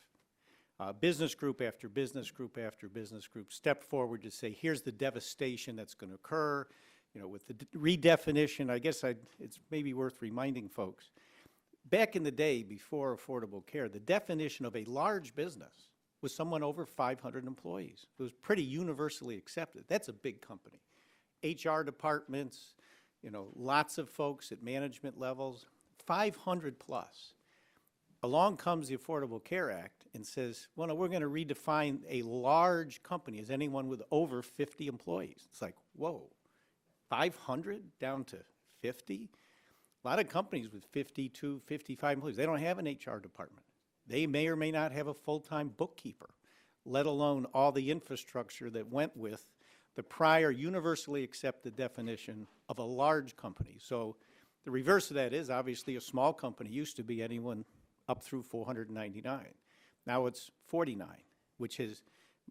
Business group after business group after business group stepped forward to say, here's the devastation that's going to occur. You know, with the redefinition, I guess it's maybe worth reminding folks. Back in the day, before Affordable Care, the definition of a large business was someone over 500 employees. It was pretty universally accepted. That's a big company. HR departments, you know, lots of folks at management levels, 500 plus. Along comes the Affordable Care Act and says, well, no, we're going to redefine a large company as anyone with over 50 employees. It's like, whoa, 500 down to 50? A lot of companies with 52, 55 employees, they don't have an HR department. They may or may not have a full-time bookkeeper, let alone all the infrastructure that went with the prior universally accepted definition of a large company. So the reverse of that is obviously a small company used to be anyone up through 499. Now it's 49, which has,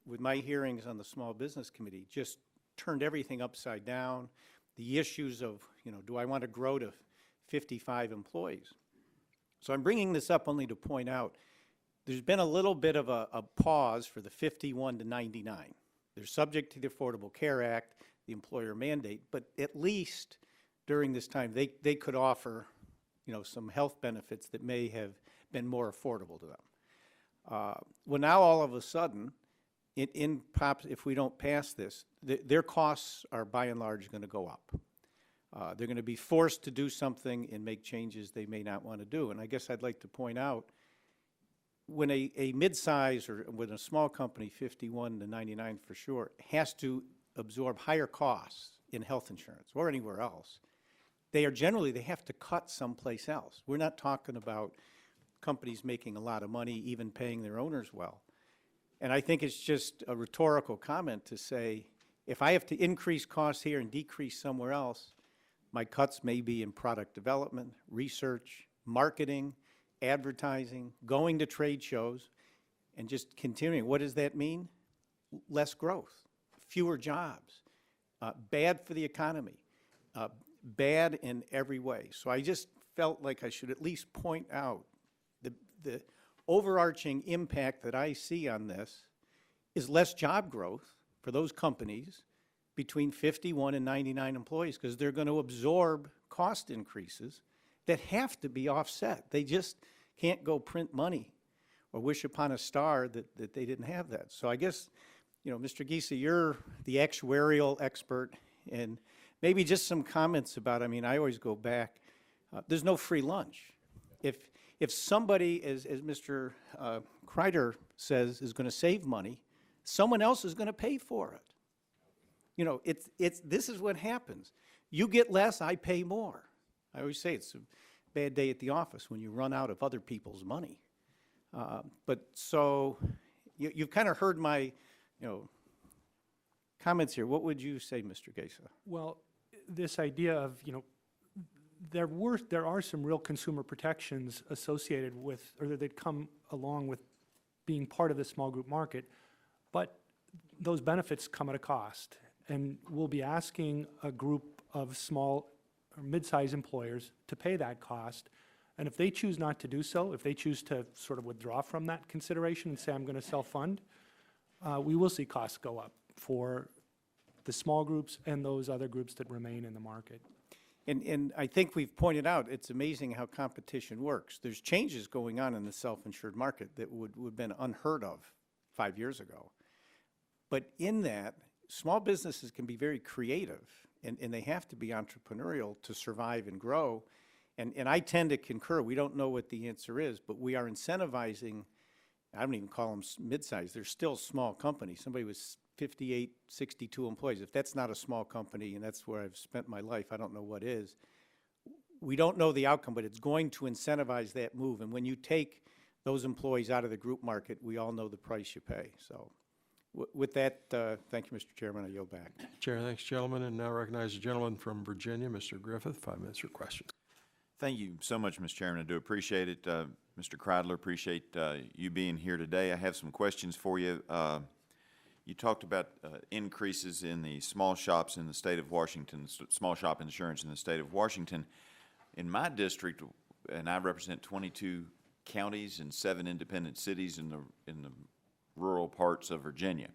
with my hearings on the Small Business Committee, just turned everything upside down. The issues of, you know, do I want to grow to 55 employees? So I'm bringing this up only to point out there's been a little bit of a pause for the 51 to 99. They're subject to the Affordable Care Act, the employer mandate, but at least during this time they could offer, you know, some health benefits that may have been more affordable to them. Well, now all of a sudden, if we don't pass this, their costs are by and large going to go up. They're going to be forced to do something and make changes they may not want to do. And I guess I'd like to point out, when a mid-size or when a small company, 51 to 99 for sure, has to absorb higher costs in health insurance or anywhere else, they have to cut someplace else. We're not talking about companies making a lot of money, even paying their owners well. And I think it's just a rhetorical comment to say, if I have to increase costs here and decrease somewhere else, my cuts may be in product development, research, marketing, advertising, going to trade shows, and just continuing. What does that mean? Less growth, fewer jobs, bad for the economy, bad in every way. So I just felt like I should at least point out the overarching impact that I see on this is less job growth for those companies between 51 and 99 employees, because they're going to absorb cost increases that have to be offset. They just can't go print money or wish upon a star that they didn't have that. So I guess, Mr. Giese, you're the actuarial expert, and maybe just some comments about, I always go back, there's no free lunch. If somebody, as Mr. Kreider says, is going to save money, someone else is going to pay for it. This is what happens. You get less, I pay more. I always say it's a bad day at the office when you run out of other people's money. But so you've kind of heard my, comments here. What would you say, Mr. Giese? Well, this idea of, there are some real consumer protections associated with, or that come along with being part of the small group market, but those benefits come at a cost. And we'll be asking a group of small or mid-sized employers to pay that cost. And if they choose not to do so, if they choose to sort of withdraw from that consideration and say, I'm going to self-fund, we will see costs go up for the small groups and those other groups that remain in the market. And I think we've pointed out, it's amazing how competition works. There's changes going on in the self-insured market that would have been unheard of 5 years ago. But in that, small businesses can be very creative, and they have to be entrepreneurial to survive and grow. And I tend to concur, we don't know what the answer is, but we are incentivizing, I don't even call them mid-sized, they're still small companies. Somebody with 58, 62 employees, if that's not a small company, and that's where I've spent my life, I don't know what is. We don't know the outcome, but it's going to incentivize that move. And when you take those employees out of the group market, we all know the price you pay. So with that, thank you, Mr. Chairman. I yield back. Chair, thanks, gentlemen, and now recognize the gentleman from Virginia, Mr. Griffith, 5 minutes for questions. Thank you so much, Mr. Chairman. I do appreciate it. Mr. Kreidler, appreciate you being here today. I have some questions for you. You talked about increases in the small shops in the state of Washington, small shop insurance in the state of Washington. In my district, and I represent 22 counties and 7 independent cities in the rural parts of Virginia.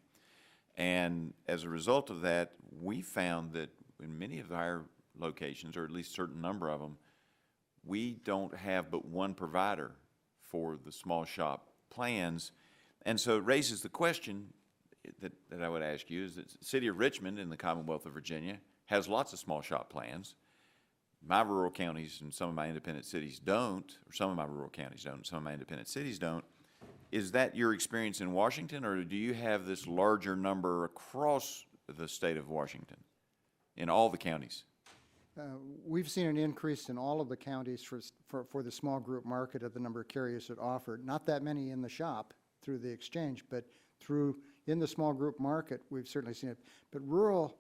And as a result of that, we found that in many of our locations, or at least a certain number of them, we don't have but one provider for the small shop plans. And so it raises the question that I would ask you is that the city of Richmond in the Commonwealth of Virginia has lots of small shop plans. My rural counties and some of my independent cities don't, or some of my rural counties don't, some of my independent cities don't. Is that your experience in Washington, or do you have this larger number across the state of Washington in all the counties? We've seen an increase in all of the counties for the small group market of the number of carriers that offer. Not that many in the shop through the exchange, but in the small group market, we've certainly seen it. But rural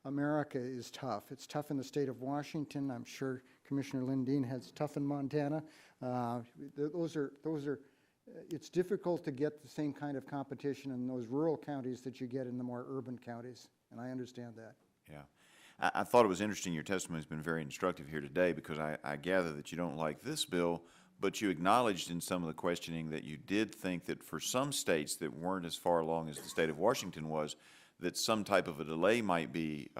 America is tough. It's tough in the state of Washington. I'm sure Commissioner Lindeen has tough in Montana. It's difficult to get the same kind of competition in those rural counties that you get in the more urban counties, and I understand that. Yeah. I thought it was interesting. Your testimony has been very instructive here today because I gather that you don't like this bill, but you acknowledged in some of the questioning that you did think that for some states that weren't as far along as the state of Washington was, that some type of a delay might be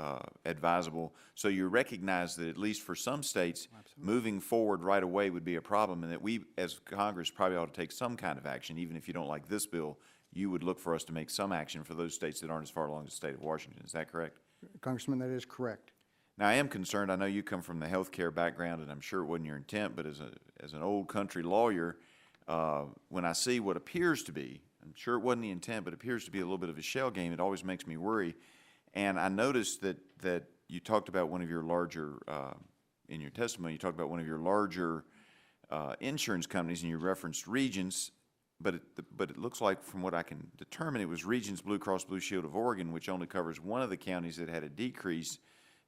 advisable. So you recognize that at least for some states, moving forward right away would be a problem, and that we as Congress probably ought to take some kind of action. Even if you don't like this bill, you would look for us to make some action for those states that aren't as far along as the state of Washington. Is that correct? Congressman, that is correct. Now, I am concerned. I know you come from the healthcare background, and I'm sure it wasn't your intent, but as an old country lawyer, when I see what appears to be, I'm sure it wasn't the intent, but appears to be a little bit of a shell game, it always makes me worry. And I noticed that you talked about one of your larger, in your testimony, you talked about one of your larger insurance companies, and you referenced Regions, but it looks like, from what I can determine, it was Regions Blue Cross Blue Shield of Oregon, which only covers one of the counties that had a decrease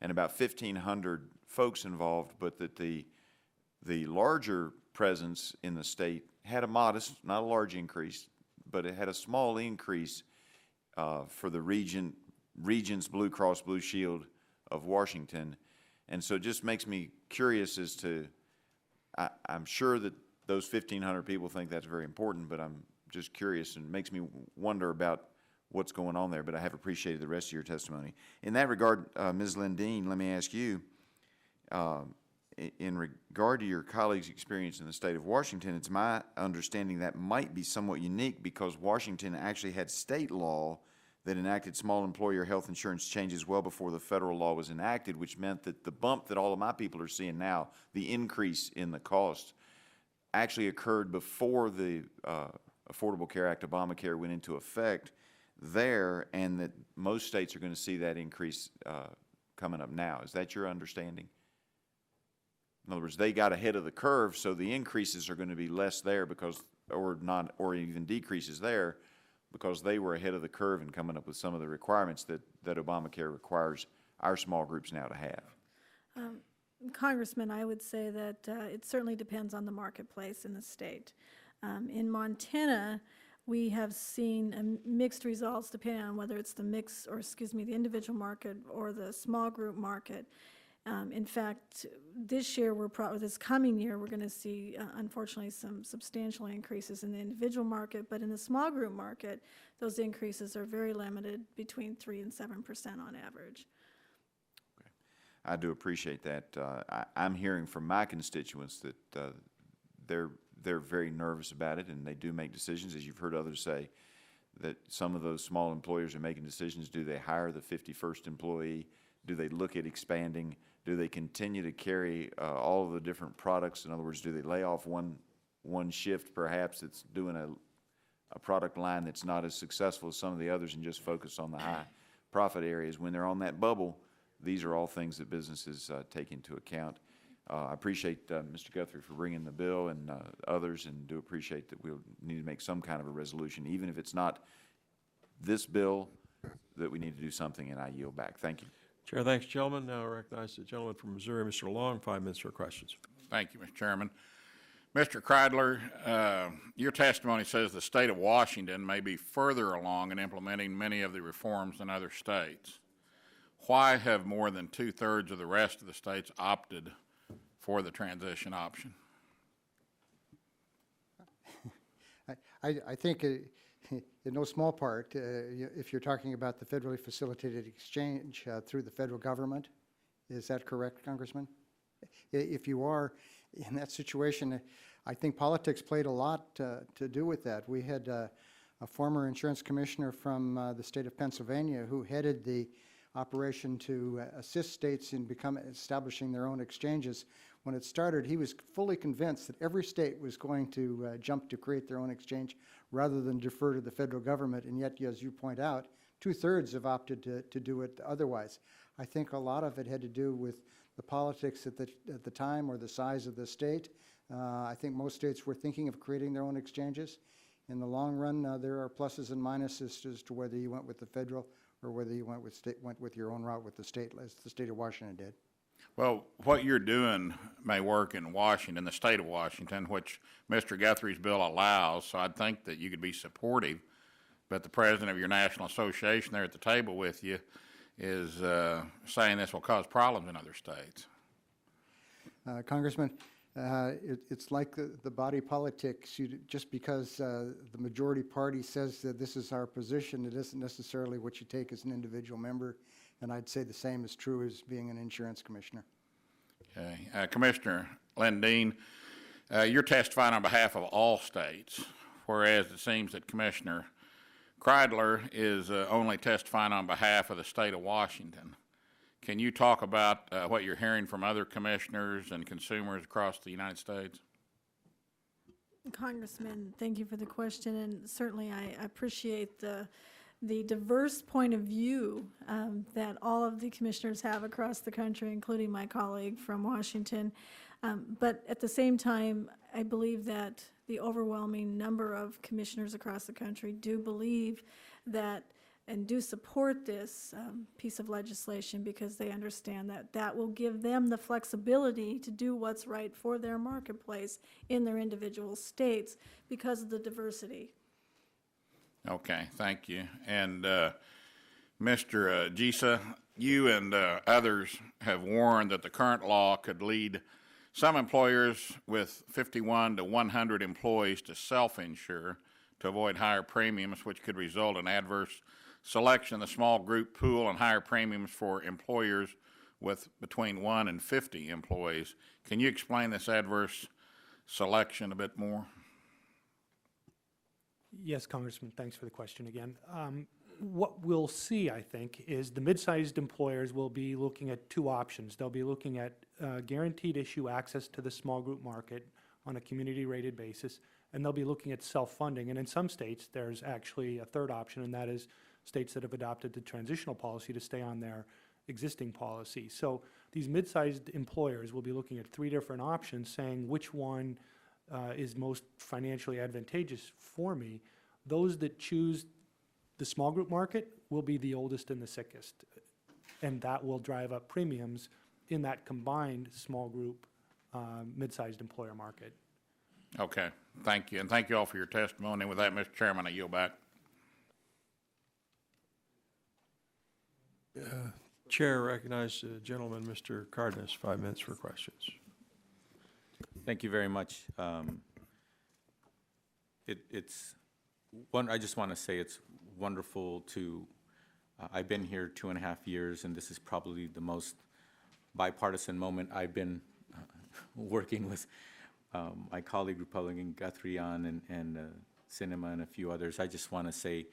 and about 1,500 folks involved, but that the larger presence in the state had a modest, not a large increase, but it had a small increase for the Regions Blue Cross Blue Shield of Washington. And so it just makes me curious as to, I'm sure that those 1,500 people think that's very important, but I'm just curious, and it makes me wonder about what's going on there, but I have appreciated the rest of your testimony. In that regard, Ms. Lindeen, let me ask you, in regard to your colleague's experience in the state of Washington, it's my understanding that might be somewhat unique because Washington actually had state law that enacted small employer health insurance changes well before the federal law was enacted, which meant that the bump that all of my people are seeing now, the increase in the cost, actually occurred before the Affordable Care Act, Obamacare, went into effect there, and that most states are going to see that increase coming up now. Is that your understanding? In other words, they got ahead of the curve, so the increases are going to be less there because, or not, or even decreases there, because they were ahead of the curve in coming up with some of the requirements that Obamacare requires our small groups now to have. Congressman, I would say that it certainly depends on the marketplace in the state. In Montana, we have seen mixed results depending on whether it's the the individual market or the small group market. In fact, this year, this coming year, we're going to see, unfortunately, some substantial increases in the individual market, but in the small group market, those increases are very limited, between 3% and 7% on average. Okay. I do appreciate that. I'm hearing from my constituents that they're very nervous about it, and they do make decisions, as you've heard others say, that some of those small employers are making decisions. Do they hire the 51st employee? Do they look at expanding? Do they continue to carry all of the different products? In other words, do they lay off one shift perhaps that's doing a product line that's not as successful as some of the others and just focus on the high profit areas? When they're on that bubble, these are all things that businesses take into account. I appreciate Mr. Guthrie for bringing the bill and others, and do appreciate that we'll need to make some kind of a resolution, even if it's not this bill, that we need to do something, and I yield back. Thank you. Chair, thanks, gentlemen. Now I recognize the gentleman from Missouri, Mr. Long, 5 minutes for questions. Thank you, Mr. Chairman. Mr. Kreidler, your testimony says the state of Washington may be further along in implementing many of the reforms than other states. Why have more than 2/3 of the rest of the states opted for the transition option? I think in no small part, if you're talking about the federally facilitated exchange through the federal government, is that correct, Congressman? If you are in that situation, I think politics played a lot to do with that. We had a former insurance commissioner from the state of Pennsylvania who headed the operation to assist states in establishing their own exchanges. When it started, he was fully convinced that every state was going to jump to create their own exchange rather than defer to the federal government, and yet, as you point out, 2/3 have opted to do it otherwise. I think a lot of it had to do with the politics at the time or the size of the state. I think most states were thinking of creating their own exchanges. In the long run, there are pluses and minuses as to whether you went with the federal or whether you went with your own route with the state, as the state of Washington did. Well, what you're doing may work in Washington, the state of Washington, which Mr. Guthrie's bill allows, so I'd think that you could be supportive. But the president of your national association there at the table with you is saying this will cause problems in other states. Congressman, it's like the body politics. Just because the majority party says that this is our position, it isn't necessarily what you take as an individual member. And I'd say the same is true as being an insurance commissioner. Okay. Commissioner Lindeen, you're testifying on behalf of all states, whereas it seems that Commissioner Kreidler is only testifying on behalf of the state of Washington. Can you talk about what you're hearing from other commissioners and consumers across the United States? Congressman, thank you for the question, and certainly I appreciate the diverse point of view that all of the commissioners have across the country, including my colleague from Washington. But at the same time, I believe that the overwhelming number of commissioners across the country do believe that and do support this piece of legislation because they understand that that will give them the flexibility to do what's right for their marketplace in their individual states because of the diversity. Okay, thank you. And Mr. Gisa, you and others have warned that the current law could lead some employers with 51 to 100 employees to self-insure to avoid higher premiums, which could result in adverse selection of the small group pool and higher premiums for employers with between 1 and 50 employees. Can you explain this adverse selection a bit more? Yes, Congressman, thanks for the question again. What we'll see, I think, is the mid-sized employers will be looking at two options. They'll be looking at guaranteed issue access to the small group market on a community-rated basis, and they'll be looking at self-funding. And in some states, there's actually a third option, and that is states that have adopted the transitional policy to stay on their existing policy. So these mid-sized employers will be looking at three different options, saying which one is most financially advantageous for me. Those that choose the small group market will be the oldest and the sickest, and that will drive up premiums in that combined small group, mid-sized employer market. Okay, thank you, and thank you all for your testimony. With that, Mr. Chairman, I yield back. Chair recognizes the gentleman, Mr. Cardenas, 5 minutes for questions. Thank you very much. I just want to say it's wonderful to, I've been here 2.5 years, and this is probably the most bipartisan moment I've been working with my colleague Republican Guthrie on and Sinema and a few others. I just want to say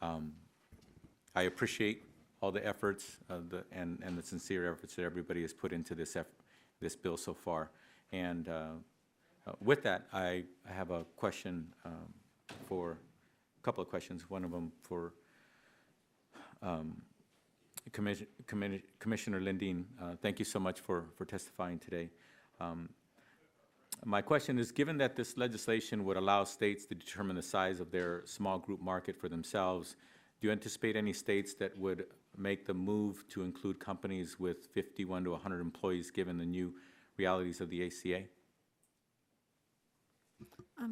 I appreciate all the efforts and the sincere efforts that everybody has put into this bill so far. And with that, I have a question for a couple of questions. One of them for Commissioner Lindeen. Thank you so much for testifying today. My question is, given that this legislation would allow states to determine the size of their small group market for themselves, do you anticipate any states that would make the move to include companies with 51 to 100 employees given the new realities of the ACA?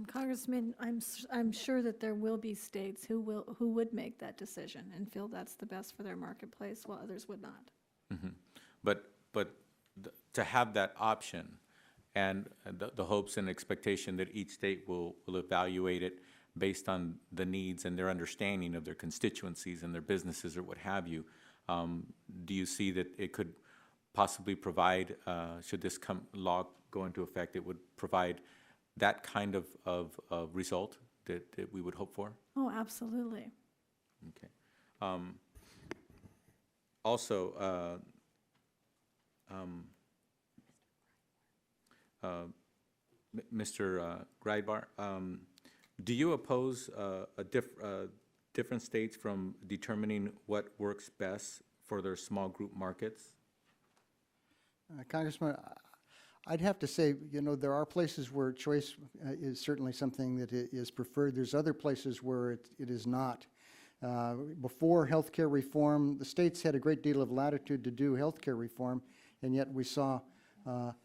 Congressman, I'm sure that there will be states who would make that decision and feel that's the best for their marketplace, while others would not. Mm-hmm. But to have that option and the hopes and expectation that each state will evaluate it based on the needs and their understanding of their constituencies and their businesses or what have you, do you see that it could possibly provide, should this law go into effect, it would provide that kind of result that we would hope for? Oh, absolutely. Okay. Also, Mr. Greidbar, do you oppose different states from determining what works best for their small group markets? Congressman, I'd have to say, you know, there are places where choice is certainly something that is preferred. There's other places where it is not. Before healthcare reform, the states had a great deal of latitude to do healthcare reform, and yet we saw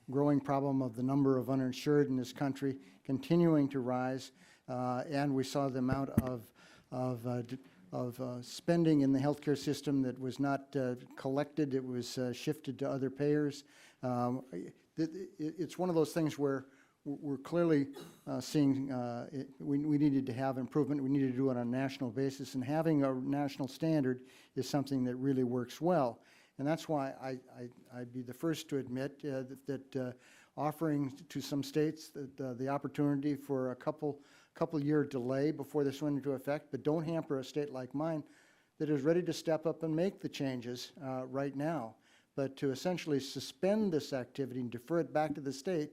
growing problem of the number of uninsured in this country continuing to rise, and we saw the amount of spending in the healthcare system that was not collected. It was shifted to other payers. It's one of those things where we're clearly seeing we needed to have improvement. We needed to do it on a national basis, and having a national standard is something that really works well. And that's why I'd be the first to admit that offering to some states the opportunity for a couple year delay before this went into effect, but don't hamper a state like mine that is ready to step up and make the changes right now. But to essentially suspend this activity and defer it back to the state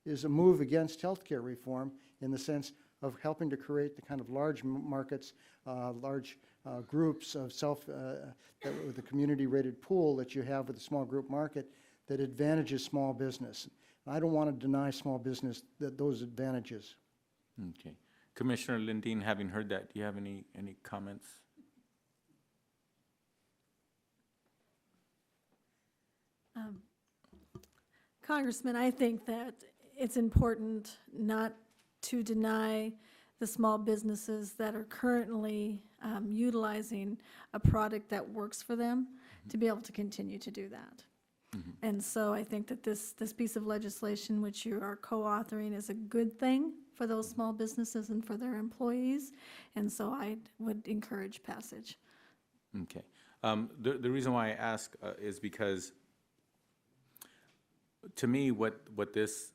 is a move against healthcare reform in the sense of helping to create the kind of large markets, large groups of with the community-rated pool that you have with the small group market that advantages small business. I don't want to deny small business those advantages. Okay. Commissioner Lindeen, having heard that, do you have any comments? Congressman, I think that it's important not to deny the small businesses that are currently utilizing a product that works for them to be able to continue to do that. And so I think that this piece of legislation, which you are co-authoring, is a good thing for those small businesses and for their employees, and so I would encourage passage. Okay. The reason why I ask is because, to me, what this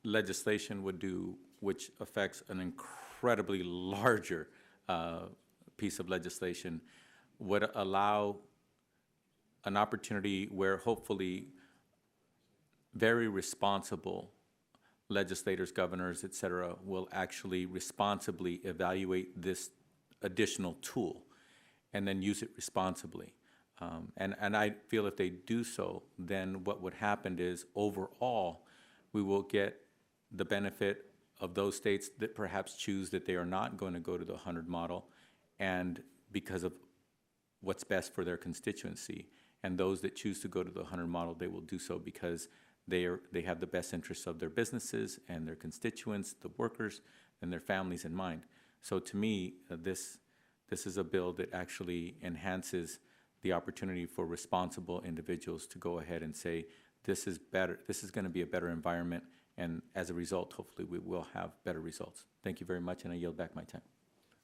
legislation would do, which affects an incredibly larger piece of legislation, would allow an opportunity where hopefully very responsible legislators, governors, et cetera, will actually responsibly evaluate this additional tool and then use it responsibly. And I feel if they do so, then what would happen is overall, we will get the benefit of those states that perhaps choose that they are not going to go to the 100 model, and because of what's best for their constituency. And those that choose to go to the 100 model, they will do so because they have the best interests of their businesses and their constituents, the workers, and their families in mind. So to me, this is a bill that actually enhances the opportunity for responsible individuals to go ahead and say, this is better, this is going to be a better environment, and as a result, hopefully, we will have better results. Thank you very much, and I yield back my time.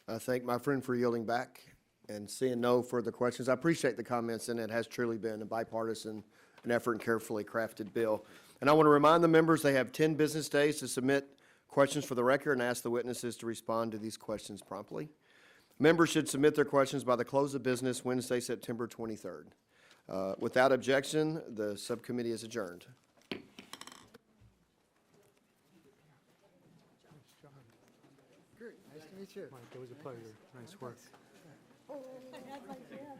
I thank my friend for yielding back, and seeing no further questions. I appreciate the comments, and it has truly been a bipartisan, an effort and carefully crafted bill. And I want to remind the members they have 10 business days to submit questions for the record and ask the witnesses to respond to these questions promptly. Members should submit their questions by the close of business Wednesday, September 23rd. Without objection, the subcommittee is adjourned. Great, nice to meet you. Mike, it was a pleasure. Nice work. Oh, I had my dad.